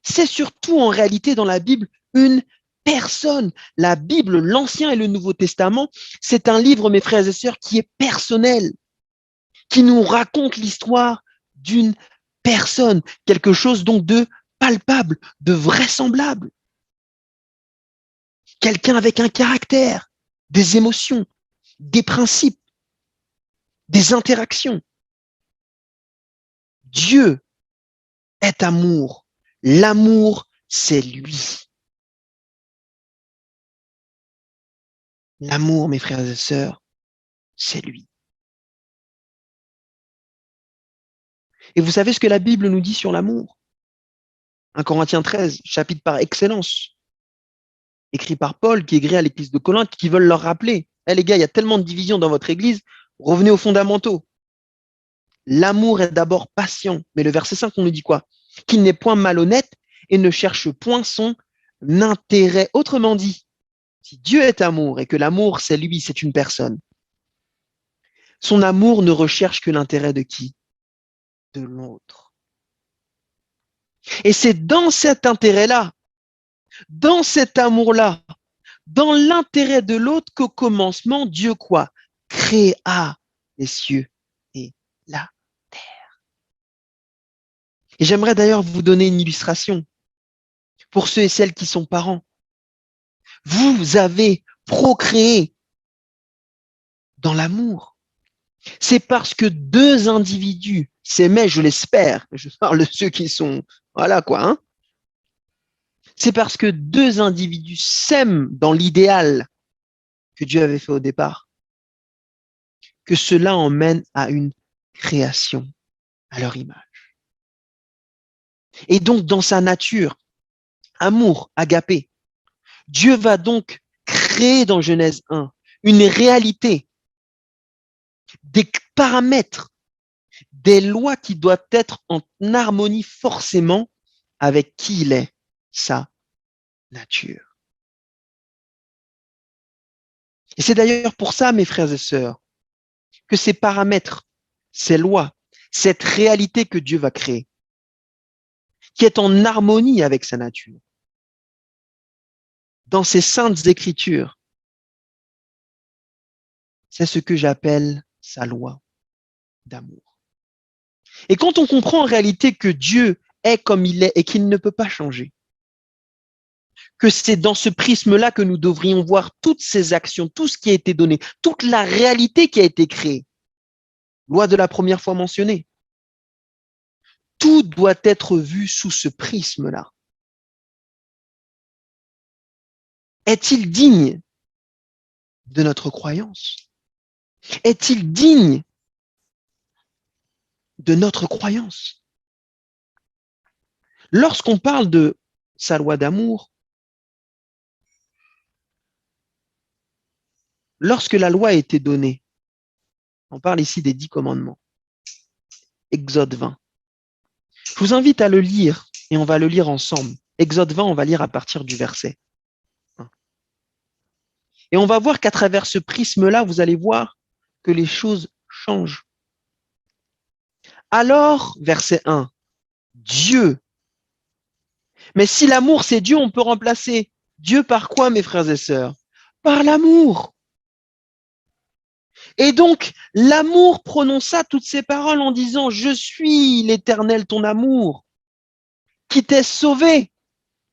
C'est surtout en réalité dans la Bible une personne. La Bible, l'Ancien et le Nouveau Testament, c'est un livre, mes frères et sœurs, qui est personnel, qui nous raconte l'histoire d'une personne, quelque chose donc de palpable, de vraisemblable. Quelqu'un avec un caractère, des émotions, des principes, des interactions. Dieu est amour. L'amour, c'est lui. L'amour, mes frères et sœurs, c'est lui. Et vous savez ce que la Bible nous dit sur l'amour? 1 Corinthiens 13, chapitre par excellence, écrit par Paul, qui écrit à l'église de Corinthe, qui veulent leur rappeler, les gars, il y a tellement de divisions dans votre église, revenez aux fondamentaux. L'amour est d'abord patient, mais le verset 5, on nous dit quoi? Qu'il n'est point malhonnête et ne cherche point son intérêt. Autrement dit, si Dieu est amour et que l'amour, c'est lui, c'est une personne, son amour ne recherche que l'intérêt de qui? De l'autre. Et c'est dans cet intérêt-là, dans cet amour-là, dans l'intérêt de l'autre qu'au commencement, Dieu quoi? Créa les cieux et la terre. Et j'aimerais d'ailleurs vous donner une illustration pour ceux et celles qui sont parents. Vous avez procréé dans l'amour. C'est parce que deux individus s'aimaient, je l'espère, je parle de ceux qui sont, voilà quoi, hein. C'est parce que deux individus s'aiment dans l'idéal que Dieu avait fait au départ, que cela emmène à une création à leur image. Et donc, dans sa nature, amour, agapé, Dieu va donc créer dans Genèse 1 une réalité, des paramètres, des lois qui doivent être en harmonie forcément avec qui il est, sa nature. Et c'est d'ailleurs pour ça, mes frères et sœurs, que ces paramètres, ces lois, cette réalité que Dieu va créer, qui est en harmonie avec sa nature, dans ces saintes écritures, c'est ce que j'appelle sa loi d'amour. Et quand on comprend en réalité que Dieu est comme il est et qu'il ne peut pas changer, que c'est dans ce prisme-là que nous devrions voir toutes ces actions, tout ce qui a été donné, toute la réalité qui a été créée. Loi de la première fois mentionnée. Tout doit être vu sous ce prisme-là. est-il digne de notre croyance? Est-il digne de notre croyance? Lorsqu'on parle de sa loi d'amour, lorsque la loi a été donnée, on parle ici des 10 commandements, Exode 20. Je vous invite à le lire et on va le lire ensemble. Exode 20, on va lire à partir du verset 1. Et on va voir qu'à travers ce prisme-là, vous allez voir que les choses changent. Alors, verset 1, Dieu. Mais si l'amour, c'est Dieu, on peut remplacer Dieu par quoi, mes frères et sœurs? Par l'amour. Et donc, l'amour prononça toutes ces paroles en disant, je suis l'Éternel, ton amour, qui t'ai sauvé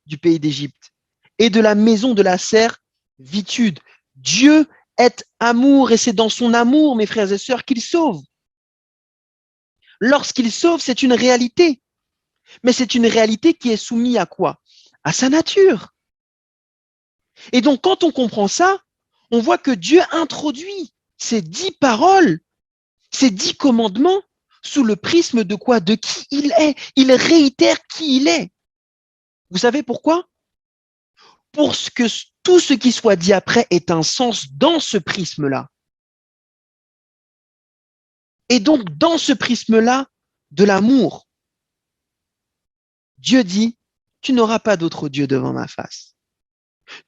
du pays d'Égypte et de la maison de la servitude. Dieu est amour et c'est dans son amour, mes frères et sœurs, qu'il sauve. Lorsqu'il sauve, c'est une réalité. Mais c'est une réalité qui est soumise à quoi? À sa nature. Et donc, quand on comprend ça, on voit que Dieu introduit ces 10 paroles, ces 10 commandements sous le prisme de quoi? De qui il est. Il réitère qui il est. Vous savez pourquoi? Pour que tout ce qui soit dit après ait un sens dans ce prisme-là. Et donc, dans ce prisme-là de l'amour, Dieu dit, tu n'auras pas d'autre Dieu devant ma face.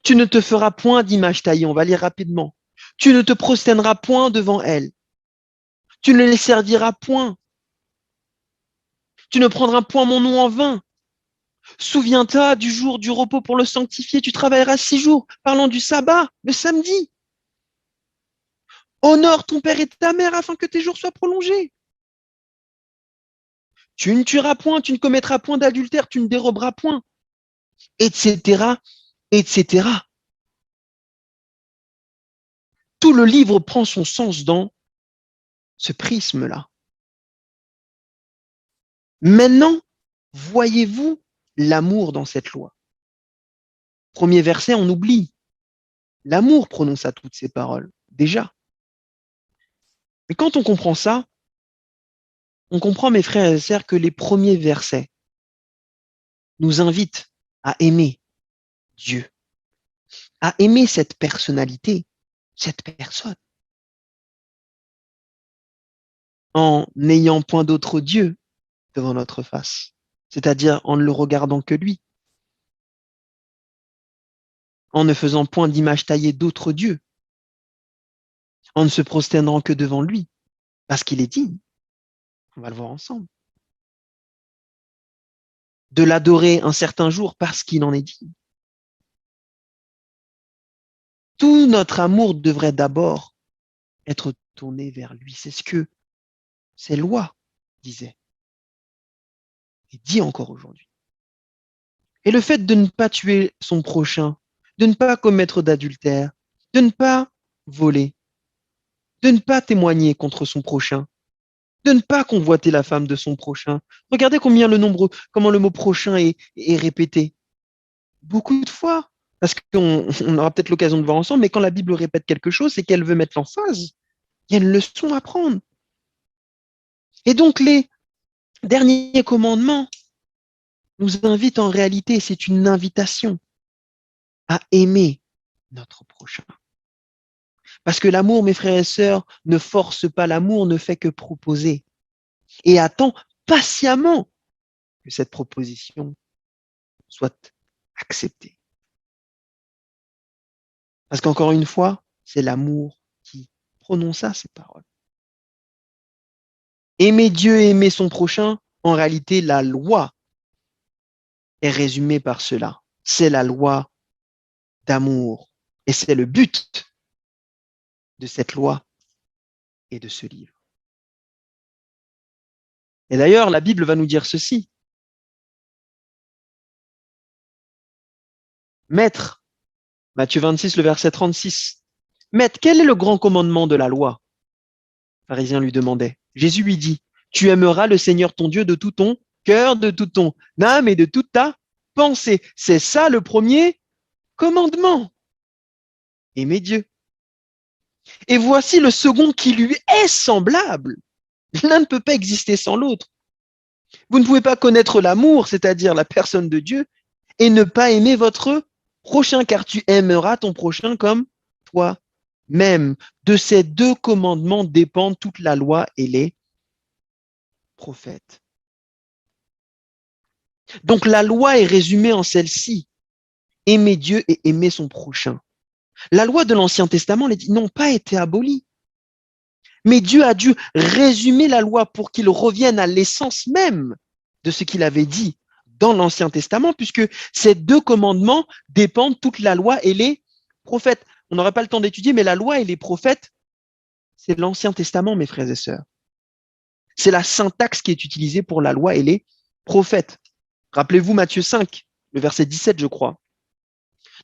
Tu ne te feras point d'image taillée, on va lire rapidement. Tu ne te prosterneras point devant elle. Tu ne les serviras point. Tu ne prendras point mon nom en vain. Souviens-toi du jour du repos pour le sanctifier. Tu travailleras 6 jours, parlant du sabbat, le samedi. Honore ton père et ta mère afin que tes jours soient prolongés. Tu ne tueras point, tu ne commettras point d'adultère, tu ne déroberas point, etc., etc. Tout le livre prend son sens dans ce prisme-là. Maintenant, voyez-vous l'amour dans cette loi? Premier verset, on oublie. L'amour prononça toutes ces paroles, déjà. Mais quand on comprend ça, on comprend, mes frères et sœurs, que les premiers versets nous invitent à aimer Dieu, à aimer cette personnalité, cette personne, en n'ayant point d'autre Dieu devant notre face, c'est-à-dire en ne le regardant que lui, en ne faisant point d'image taillée d'autres dieux, en ne se prosternant que devant lui, parce qu'il est digne. On va le voir ensemble. De l'adorer un certain jour parce qu'il en est digne. Tout notre amour devrait d'abord être tourné vers lui. C'est ce que ces lois disaient et dit encore aujourd'hui. Et le fait de ne pas tuer son prochain, de ne pas commettre d'adultère, de ne pas voler, de ne pas témoigner contre son prochain, de ne pas convoiter la femme de son prochain. Regardez comment le mot prochain est répété. Beaucoup de fois. Parce qu'on aura peut-être l'occasion de voir ensemble, mais quand la Bible répète quelque chose, c'est qu'elle veut mettre l'emphase. Il y a une leçon à prendre. Et donc, les derniers commandements nous invitent en réalité, c'est une invitation à aimer notre prochain. Parce que l'amour, mes frères et sœurs, ne force pas, l'amour ne fait que proposer et attend patiemment que cette proposition soit acceptée. Parce qu'encore une fois, c'est l'amour qui prononça ces paroles. Aimer Dieu et aimer son prochain, en réalité, la loi est résumée par cela. C'est la loi d'amour. Et c'est le but de cette loi et de ce livre. Et d'ailleurs, la Bible va nous dire ceci. Maître, Matthieu 26, le verset 36. Maître, quel est le grand commandement de la loi? Le pharisien lui demandait. Jésus lui dit, tu aimeras le Seigneur ton Dieu de tout ton cœur, de toute ton âme et de toute ta pensée. C'est ça le premier commandement. aimer Dieu. Et voici le second qui lui est semblable. L'un ne peut pas exister sans l'autre. Vous ne pouvez pas connaître l'amour, c'est-à-dire la personne de Dieu, et ne pas aimer votre prochain, car tu aimeras ton prochain comme toi-même. De ces deux commandements dépendent toute la loi et les prophètes. Donc la loi est résumée en celle-ci. Aimer Dieu et aimer son prochain. La loi de l'Ancien Testament n'ont pas été abolies. Mais Dieu a dû résumer la loi pour qu'il revienne à l'essence même de ce qu'il avait dit dans l'Ancien Testament, puisque ces deux commandements dépendent toute la loi et les prophètes. On n'aurait pas le temps d'étudier, mais la loi et les prophètes, c'est l'Ancien Testament, mes frères et sœurs. C'est la syntaxe qui est utilisée pour la loi et les prophètes. Rappelez-vous Matthieu 5, le verset 17, je crois.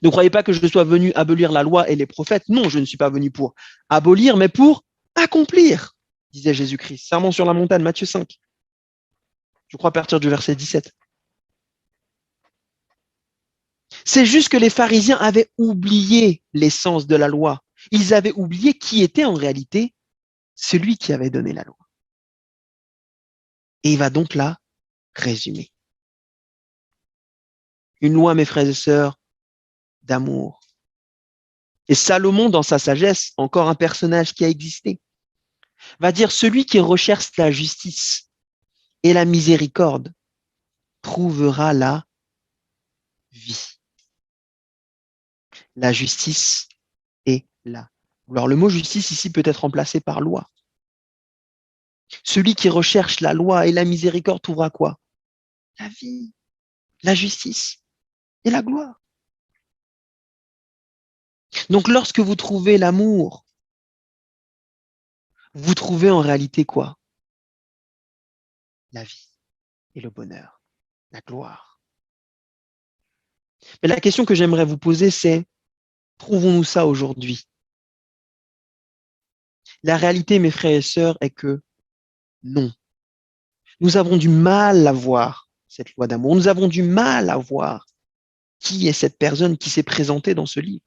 Ne croyez pas que je sois venu abolir la loi et les prophètes. Non, je ne suis pas venu pour abolir, mais pour accomplir, disait Jésus-Christ. Sermon sur la montagne, Matthieu 5. Je crois à partir du verset 17. C'est juste que les pharisiens avaient oublié l'essence de la loi. Ils avaient oublié qui était en réalité celui qui avait donné la loi. Et il va donc la résumer. Une loi, mes frères et sœurs, d'amour. Et Salomon, dans sa sagesse, encore un personnage qui a existé, va dire celui qui recherche la justice et la miséricorde trouvera la vie. La justice et la. Alors le mot justice ici peut être remplacé par loi. Celui qui recherche la loi et la miséricorde trouvera quoi? La vie, la justice et la gloire. Donc lorsque vous trouvez l'amour, vous trouvez en réalité quoi? La vie et le bonheur, la gloire. Mais la question que j'aimerais vous poser, c'est, trouvons-nous ça aujourd'hui? La réalité, mes frères et sœurs, est que non. Nous avons du mal à voir cette loi d'amour. Nous avons du mal à voir qui est cette personne qui s'est présentée dans ce livre.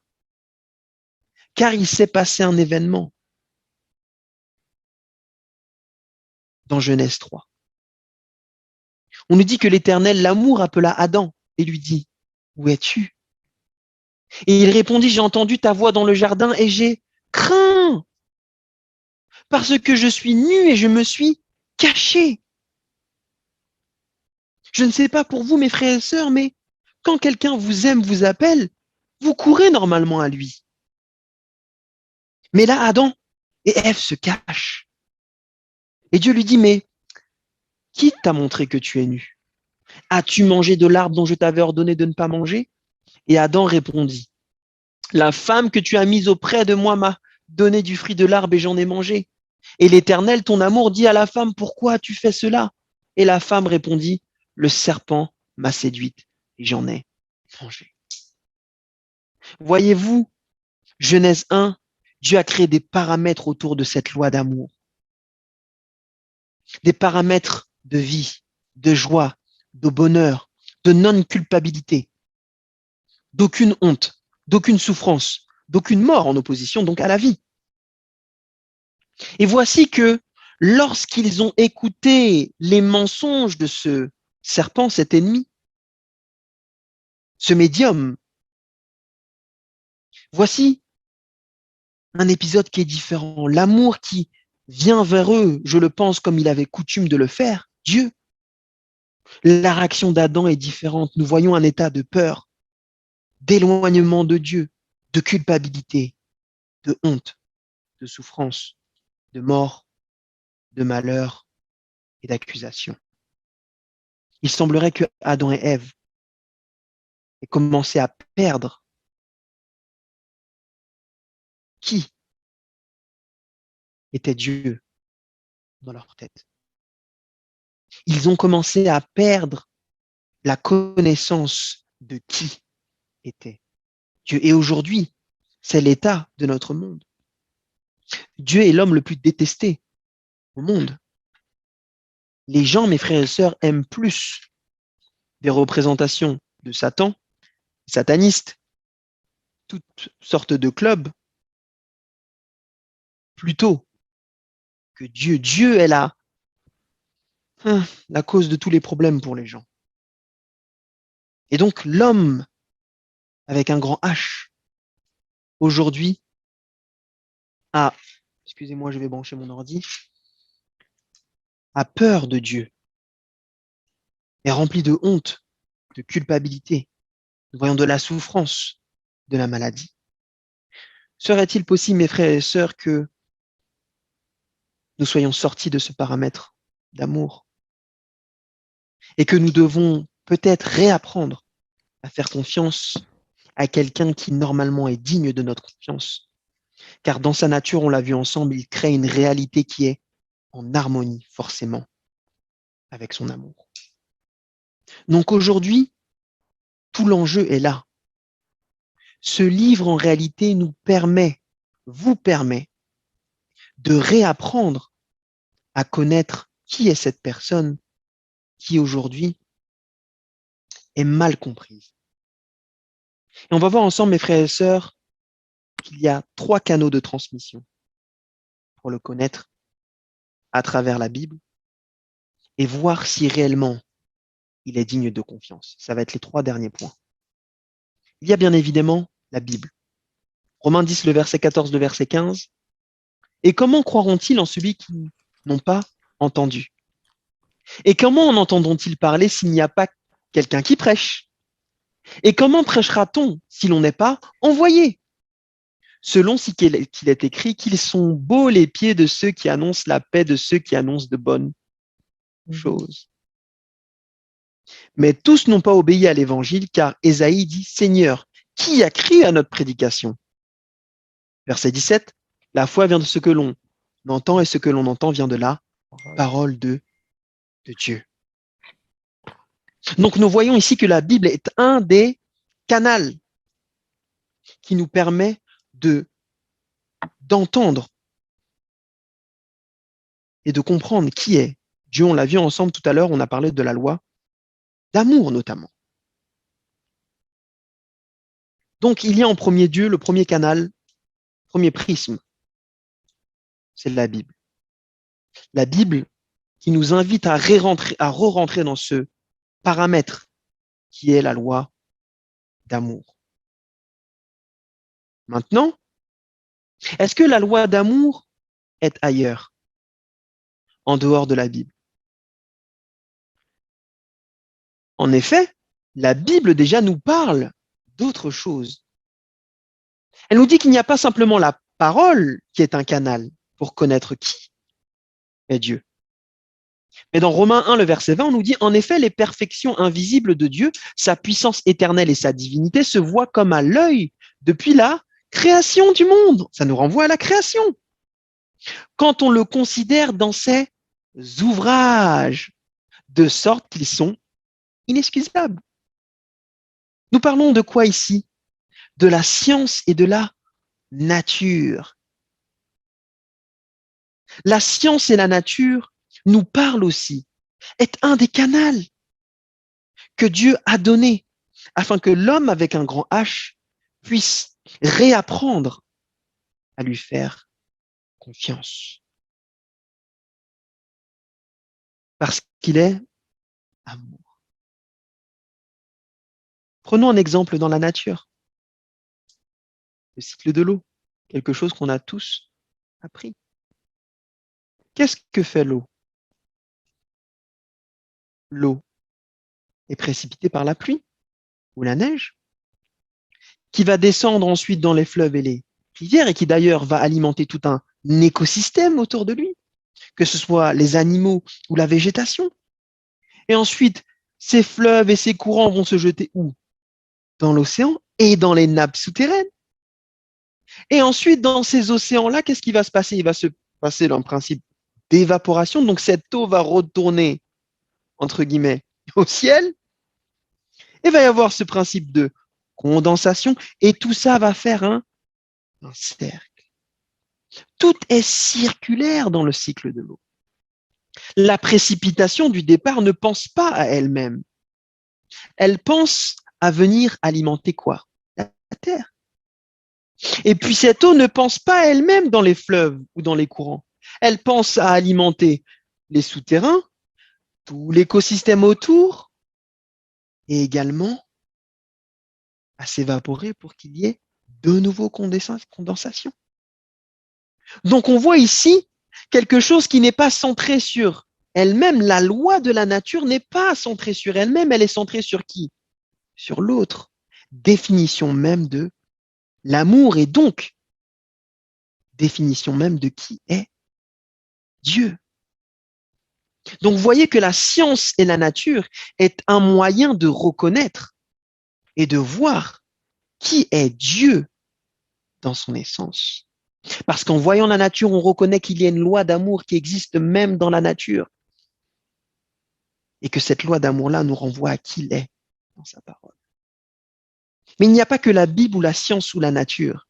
Car il s'est passé un événement dans Genèse 3. On nous dit que l'Éternel, l'amour, appela Adam et lui dit, où es-tu? Et il répondit, j'ai entendu ta voix dans le jardin et j'ai craint parce que je suis nu et je me suis caché. Je ne sais pas pour vous, mes frères et sœurs, mais quand quelqu'un vous aime, vous appelle, vous courez normalement à lui. Mais là, Adam et Ève se cachent. Et Dieu lui dit, mais qui t'a montré que tu es nu? As-tu mangé de l'arbre dont je t'avais ordonné de ne pas manger? Et Adam répondit, la femme que tu as mise auprès de moi m'a donné du fruit de l'arbre et j'en ai mangé. Et l'Éternel, ton amour, dit à la femme, pourquoi as-tu fait cela? Et la femme répondit, le serpent m'a séduite et j'en ai mangé. Voyez-vous, Genèse 1, Dieu a créé des paramètres autour de cette loi d'amour. Des paramètres de vie, de joie, de bonheur, de non-culpabilité, d'aucune honte, d'aucune souffrance, d'aucune mort en opposition donc à la vie. Et voici que lorsqu'ils ont écouté les mensonges de ce serpent, cet ennemi, ce médium, voici un épisode qui est différent. L'amour qui vient vers eux, je le pense comme il avait coutume de le faire, Dieu. La réaction d'Adam est différente. Nous voyons un état de peur, d'éloignement de Dieu, de culpabilité, de honte, de souffrance, de mort, de malheur et d'accusation. Il semblerait que Adam et Ève aient commencé à perdre qui était Dieu dans leur tête. Ils ont commencé à perdre la connaissance de qui était Dieu. Et aujourd'hui, c'est l'état de notre monde. Dieu est l'homme le plus détesté au monde. Les gens, mes frères et sœurs, aiment plus des représentations de Satan, satanistes, toutes sortes de clubs, plutôt que Dieu. Dieu est la cause de tous les problèmes pour les gens. Et donc l'homme, avec un grand H, aujourd'hui, excusez-moi, je vais brancher mon ordi, a peur de Dieu, est rempli de honte, de culpabilité. Nous voyons de la souffrance, de la maladie. Serait-il possible, mes frères et sœurs, que nous soyons sortis de ce paramètre d'amour et que nous devons peut-être réapprendre à faire confiance à quelqu'un qui normalement est digne de notre confiance? Car dans sa nature, on l'a vu ensemble, il crée une réalité qui est en harmonie forcément avec son amour. Donc aujourd'hui, tout l'enjeu est là. Ce livre, en réalité, vous permet de réapprendre à connaître qui est cette personne qui aujourd'hui est mal comprise. Et on va voir ensemble, mes frères et sœurs, qu'il y a 3 canaux de transmission pour le connaître à travers la Bible et voir si réellement il est digne de confiance. Ça va être les 3 derniers points. Il y a bien évidemment la Bible. Romains 10, le verset 14, le verset 15. Et comment croiront-ils en celui qui n'ont pas entendu? Et comment en entendront-ils parler s'il n'y a pas quelqu'un qui prêche? Et comment prêchera-t-on si l'on n'est pas envoyé? Selon ce qu'il est écrit, qu'ils sont beaux les pieds de ceux qui annoncent la paix, de ceux qui annoncent de bonnes choses. Mais tous n'ont pas obéi à l'évangile, car Ésaïe dit, Seigneur, qui a cru à notre prédication? Verset 17, la foi vient de ce que l'on entend et ce que l'on entend vient de la parole de Dieu. Donc nous voyons ici que la Bible est un des canaux qui nous permet d'entendre et de comprendre qui est Dieu. On l'a vu ensemble tout à l'heure, on a parlé de la loi d'amour notamment. Donc il y a en premier lieu le premier canal, premier prisme, c'est la Bible. La Bible qui nous invite à re-rentrer dans ce paramètre qui est la loi d'amour. Maintenant, est-ce que la loi d'amour est ailleurs, en dehors de la Bible? En effet, la Bible déjà nous parle d'autre chose. Elle nous dit qu'il n'y a pas simplement la parole qui est un canal pour connaître qui est Dieu. Mais dans Romains 1, le verset 20, on nous dit, en effet, les perfections invisibles de Dieu, sa puissance éternelle et sa divinité se voient comme à l'œil depuis la création du monde. Ça nous renvoie à la création. Quand on le considère dans ses ouvrages, de sorte qu'ils sont inexcusables. Nous parlons de quoi ici? De la science et de la nature. La science et la nature nous parlent aussi, est un des canaux que Dieu a donné afin que l'homme avec un grand H puisse réapprendre à lui faire confiance. Parce qu'il est amour. Prenons un exemple dans la nature. Le cycle de l'eau, quelque chose qu'on a tous appris. Qu'est-ce que fait l'eau? L'eau est précipitée par la pluie ou la neige, qui va descendre ensuite dans les fleuves et les rivières et qui d'ailleurs va alimenter tout un écosystème autour de lui, que ce soit les animaux ou la végétation. Et ensuite, ces fleuves et ces courants vont se jeter où? Dans l'océan et dans les nappes souterraines. Et ensuite, dans ces océans-là, qu'est-ce qui va se passer? Il va se passer un principe d'évaporation. Donc, cette eau va retourner, entre guillemets, au ciel. Et il va y avoir ce principe de condensation. Et tout ça va faire un cercle. Tout est circulaire dans le cycle de l'eau. La précipitation du départ ne pense pas à elle-même. Elle pense à venir alimenter quoi? La terre. Et puis cette eau ne pense pas elle-même dans les fleuves ou dans les courants. Elle pense à alimenter les souterrains, tout l'écosystème autour, et également à s'évaporer pour qu'il y ait de nouveau condensation. Donc on voit ici quelque chose qui n'est pas centré sur elle-même. La loi de la nature n'est pas centrée sur elle-même, elle est centrée sur qui? Sur l'autre. Définition même de l'amour et donc définition même de qui est Dieu. Donc vous voyez que la science et la nature est un moyen de reconnaître et de voir qui est Dieu dans son essence. Parce qu'en voyant la nature, on reconnaît qu'il y a une loi d'amour qui existe même dans la nature. Et que cette loi d'amour-là nous renvoie à qui il est dans sa parole. Mais il n'y a pas que la Bible ou la science ou la nature.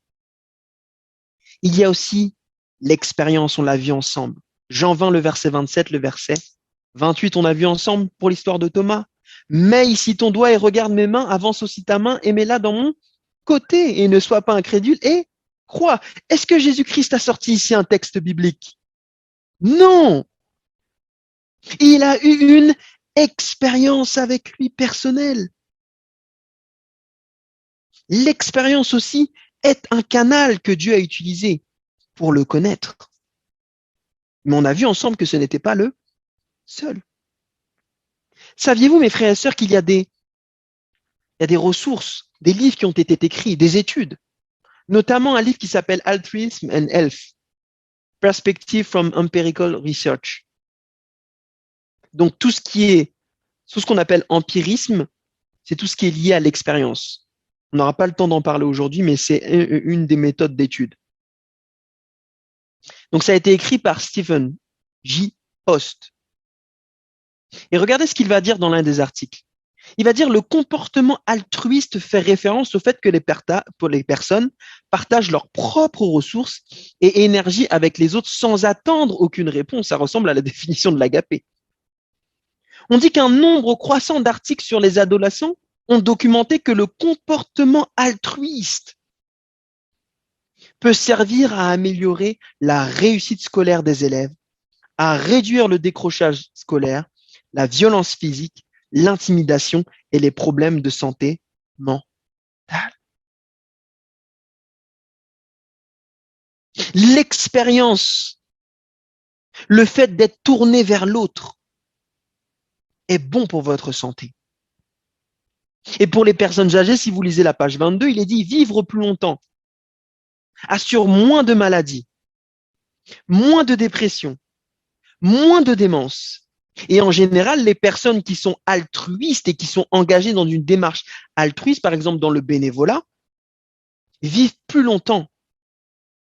Il y a aussi l'expérience, on l'a vu ensemble. Jean 20, le verset 27, le verset 28, on a vu ensemble pour l'histoire de Thomas. Mets ici ton doigt et regarde mes mains, avance aussi ta main et mets-la dans mon côté et ne sois pas incrédule et crois. Est-ce que Jésus-Christ a sorti ici un texte biblique? Non! Il a eu une expérience avec lui personnelle. L'expérience aussi est un canal que Dieu a utilisé pour le connaître. Mais on a vu ensemble que ce n'était pas le seul. Saviez-vous, mes frères et sœurs, qu'il y a des ressources, des livres qui ont été écrits, des études, notamment un livre qui s'appelle Altruism and Health, Perspective from Empirical Research. Donc tout ce qu'on appelle empirisme, c'est tout ce qui est lié à l'expérience. On n'aura pas le temps d'en parler aujourd'hui, mais c'est une des méthodes d'étude. Donc ça a été écrit par Stephen J. Post. Et regardez ce qu'il va dire dans l'un des articles. Il va dire le comportement altruiste fait référence au fait que les personnes partagent leurs propres ressources et énergie avec les autres sans attendre aucune réponse. Ça ressemble à la définition de l'agapé. On dit qu'un nombre croissant d'articles sur les adolescents ont documenté que le comportement altruiste peut servir à améliorer la réussite scolaire des élèves, à réduire le décrochage scolaire, la violence physique, l'intimidation et les problèmes de santé mentale. L'expérience, le fait d'être tourné vers l'autre est bon pour votre santé. Et pour les personnes âgées, si vous lisez la page 22, il est dit vivre plus longtemps, assure moins de maladies, moins de dépression, moins de démence. Et en général, les personnes qui sont altruistes et qui sont engagées dans une démarche altruiste, par exemple dans le bénévolat, vivent plus longtemps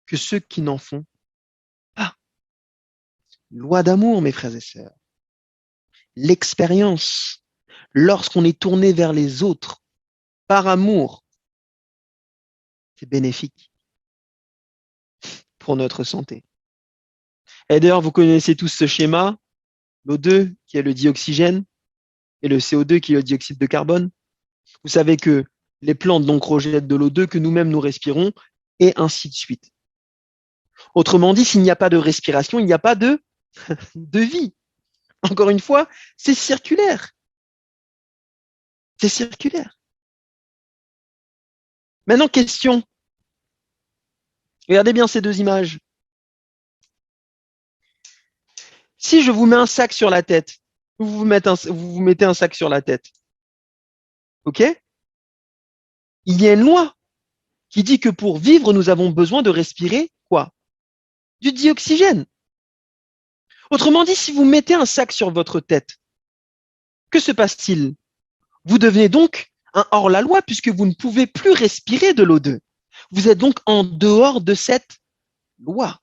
que ceux qui n'en font pas. Loi d'amour, mes frères et sœurs. L'expérience, lorsqu'on est tourné vers les autres par amour, c'est bénéfique pour notre santé. Et d'ailleurs, vous connaissez tous ce schéma, l'O2 qui est le dioxygène et le CO2 qui est le dioxyde de carbone. Vous savez que les plantes donc rejettent de l'O2 que nous-mêmes nous respirons et ainsi de suite. Autrement dit, s'il n'y a pas de respiration, il n'y a pas de vie. Encore une fois, c'est circulaire. C'est circulaire. Maintenant, question. Regardez bien ces deux images. Si je vous mets un sac sur la tête, vous vous mettez un sac sur la tête, ok? Il y a une loi qui dit que pour vivre, nous avons besoin de respirer quoi? Du dioxygène. Autrement dit, si vous mettez un sac sur votre tête, que se passe-t-il? Vous devenez donc un hors-la-loi puisque vous ne pouvez plus respirer de l'O2. Vous êtes donc en dehors de cette loi.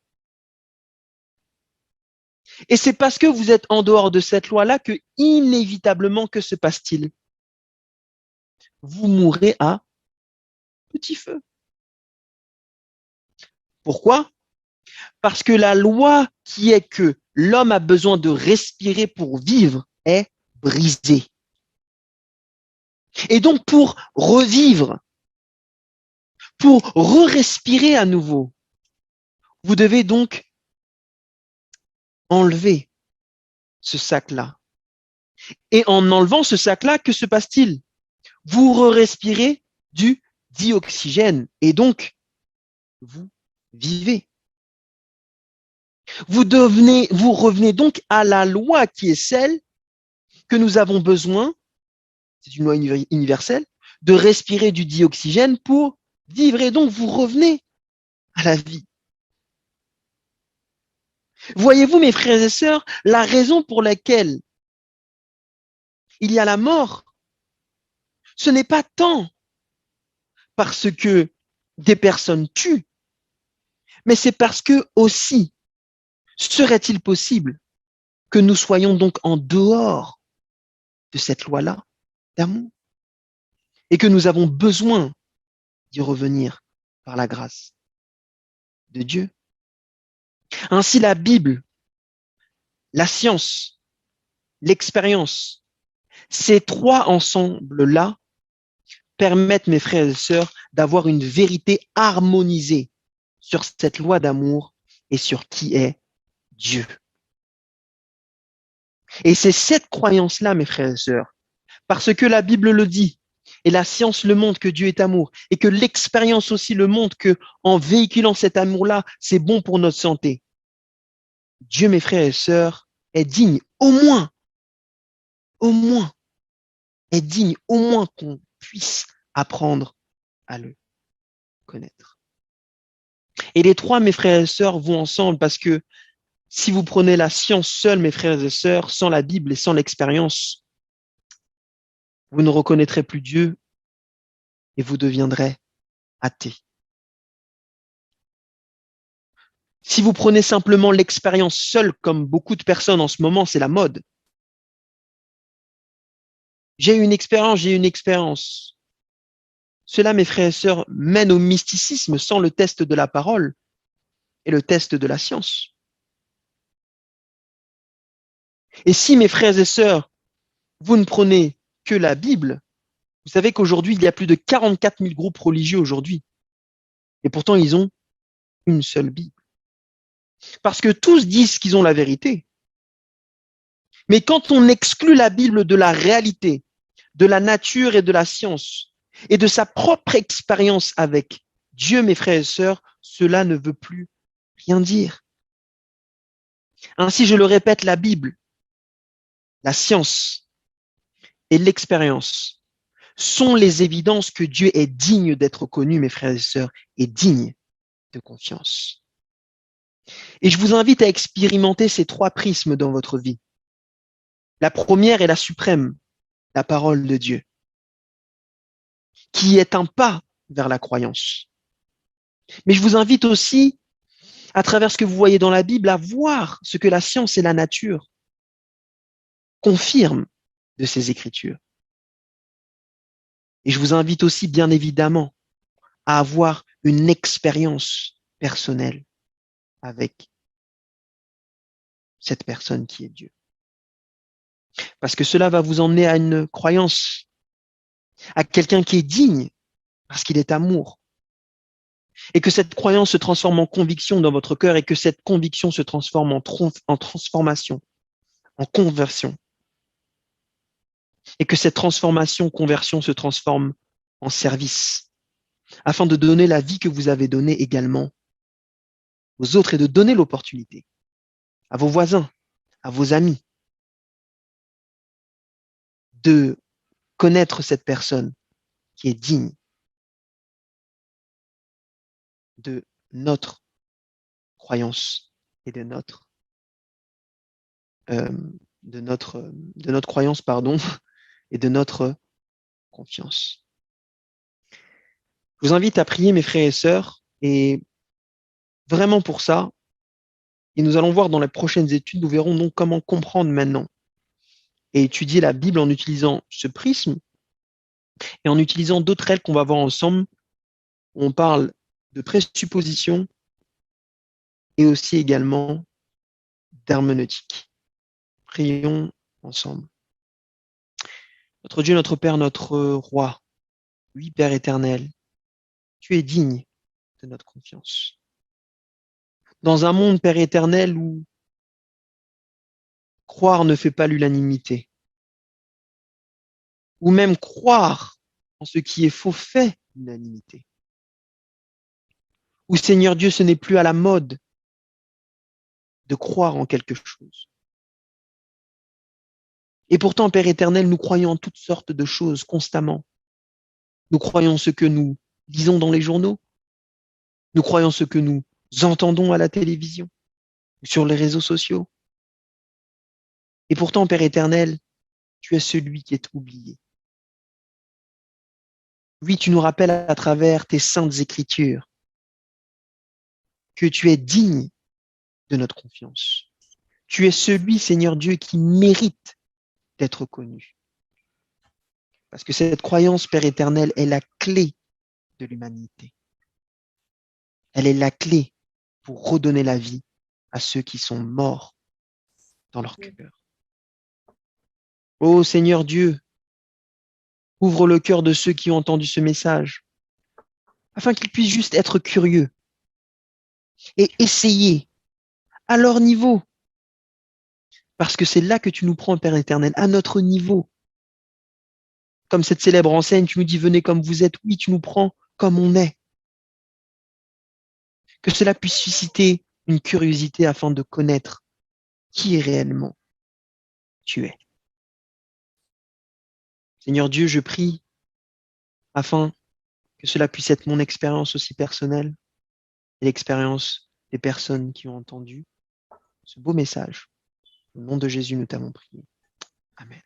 Et c'est parce que vous êtes en dehors de cette loi-là que, inévitablement, que se passe-t-il? Vous mourrez à petit feu. Pourquoi? Parce que la loi qui est que l'homme a besoin de respirer pour vivre est brisée. Et donc, pour revivre, Pour re-respirer à nouveau, vous devez donc enlever ce sac-là. Et en enlevant ce sac-là, que se passe-t-il? Vous re-respirez du dioxygène et donc vous vivez. Vous revenez donc à la loi qui est celle que nous avons besoin, c'est une loi universelle, de respirer du dioxygène pour vivre. Et donc vous revenez à la vie. Voyez-vous, mes frères et sœurs, la raison pour laquelle il y a la mort, ce n'est pas tant parce que des personnes tuent, mais c'est parce que aussi, serait-il possible que nous soyons donc en dehors de cette loi-là d'amour et que nous avons besoin d'y revenir par la grâce de Dieu. Ainsi, la Bible, la science, l'expérience, ces trois ensembles-là permettent, mes frères et sœurs, d'avoir une vérité harmonisée sur cette loi d'amour et sur qui est Dieu. Et c'est cette croyance-là, mes frères et sœurs, parce que la Bible le dit, et la science le montre que Dieu est amour, et que l'expérience aussi le montre que en véhiculant cet amour-là, c'est bon pour notre santé. Dieu, mes frères et sœurs, est digne, au moins, est digne, au moins qu'on puisse apprendre à le connaître. Et les trois, mes frères et sœurs, vont ensemble parce que si vous prenez la science seule, mes frères et sœurs, sans la Bible et sans l'expérience, vous ne reconnaîtrez plus Dieu et vous deviendrez athée. Si vous prenez simplement l'expérience seule, comme beaucoup de personnes en ce moment, c'est la mode. J'ai une expérience. Cela, mes frères et sœurs, mène au mysticisme sans le test de la parole et le test de la science. Et si, mes frères et sœurs, vous ne prenez que la Bible, vous savez qu'aujourd'hui, il y a plus de 44 000 groupes religieux aujourd'hui. Et pourtant, ils ont une seule Bible. Parce que tous disent qu'ils ont la vérité. Mais quand on exclut la Bible de la réalité, de la nature et de la science, et de sa propre expérience avec Dieu, mes frères et sœurs, cela ne veut plus rien dire. Ainsi, je le répète, la Bible, la science et l'expérience sont les évidences que Dieu est digne d'être connu, mes frères et sœurs, et digne de confiance. Et je vous invite à expérimenter ces trois prismes dans votre vie. La première est la suprême, la parole de Dieu, qui est un pas vers la croyance. Mais je vous invite aussi, à travers ce que vous voyez dans la Bible, à voir ce que la science et la nature confirment de ces écritures. Et je vous invite aussi, bien évidemment, à avoir une expérience personnelle avec cette personne qui est Dieu. Parce que cela va vous emmener à une croyance, à quelqu'un qui est digne, parce qu'il est amour. Et que cette croyance se transforme en conviction dans votre cœur et que cette conviction se transforme en transformation, en conversion. Et que cette transformation, conversion se transforme en service, afin de donner la vie que vous avez donnée également aux autres et de donner l'opportunité à vos voisins, à vos amis, de connaître cette personne qui est digne de notre croyance et de notre euh, de notre croyance, pardon, et de notre confiance. Je vous invite à prier, mes frères et sœurs, et vraiment pour ça, et nous allons voir dans les prochaines études, nous verrons donc comment comprendre maintenant et étudier la Bible en utilisant ce prisme et en utilisant d'autres règles qu'on va voir ensemble. Où on parle de présupposition et aussi également d'herméneutique. Prions ensemble. Notre Dieu, notre Père, notre Roi, oui, Père éternel, tu es digne de notre confiance. Dans un monde, Père éternel, où croire ne fait pas l'unanimité, ou même croire en ce qui est faux fait l'unanimité, où Seigneur Dieu, ce n'est plus à la mode de croire en quelque chose. Et pourtant, Père éternel, nous croyons en toutes sortes de choses constamment. Nous croyons ce que nous lisons dans les journaux. Nous croyons ce que nous entendons à la télévision, sur les réseaux sociaux. Et pourtant, Père éternel, tu es celui qui est oublié. Oui, tu nous rappelles à travers tes saintes écritures que tu es digne de notre confiance. Tu es celui, Seigneur Dieu, qui mérite d'être connu. Parce que cette croyance, Père éternel, est la clé de l'humanité. Elle est la clé pour redonner la vie à ceux qui sont morts dans leur cœur. Ô Seigneur Dieu, ouvre le cœur de ceux qui ont entendu ce message, afin qu'ils puissent juste être curieux et essayer à leur niveau. Parce que c'est là que tu nous prends, Père éternel, à notre niveau. Comme cette célèbre enseigne, tu nous dis, venez comme vous êtes. Oui, tu nous prends comme on est. Que cela puisse susciter une curiosité afin de connaître qui réellement tu es. Seigneur Dieu, je prie afin que cela puisse être mon expérience aussi personnelle et l'expérience des personnes qui ont entendu ce beau message. Au nom de Jésus, nous t'avons prié. Amen.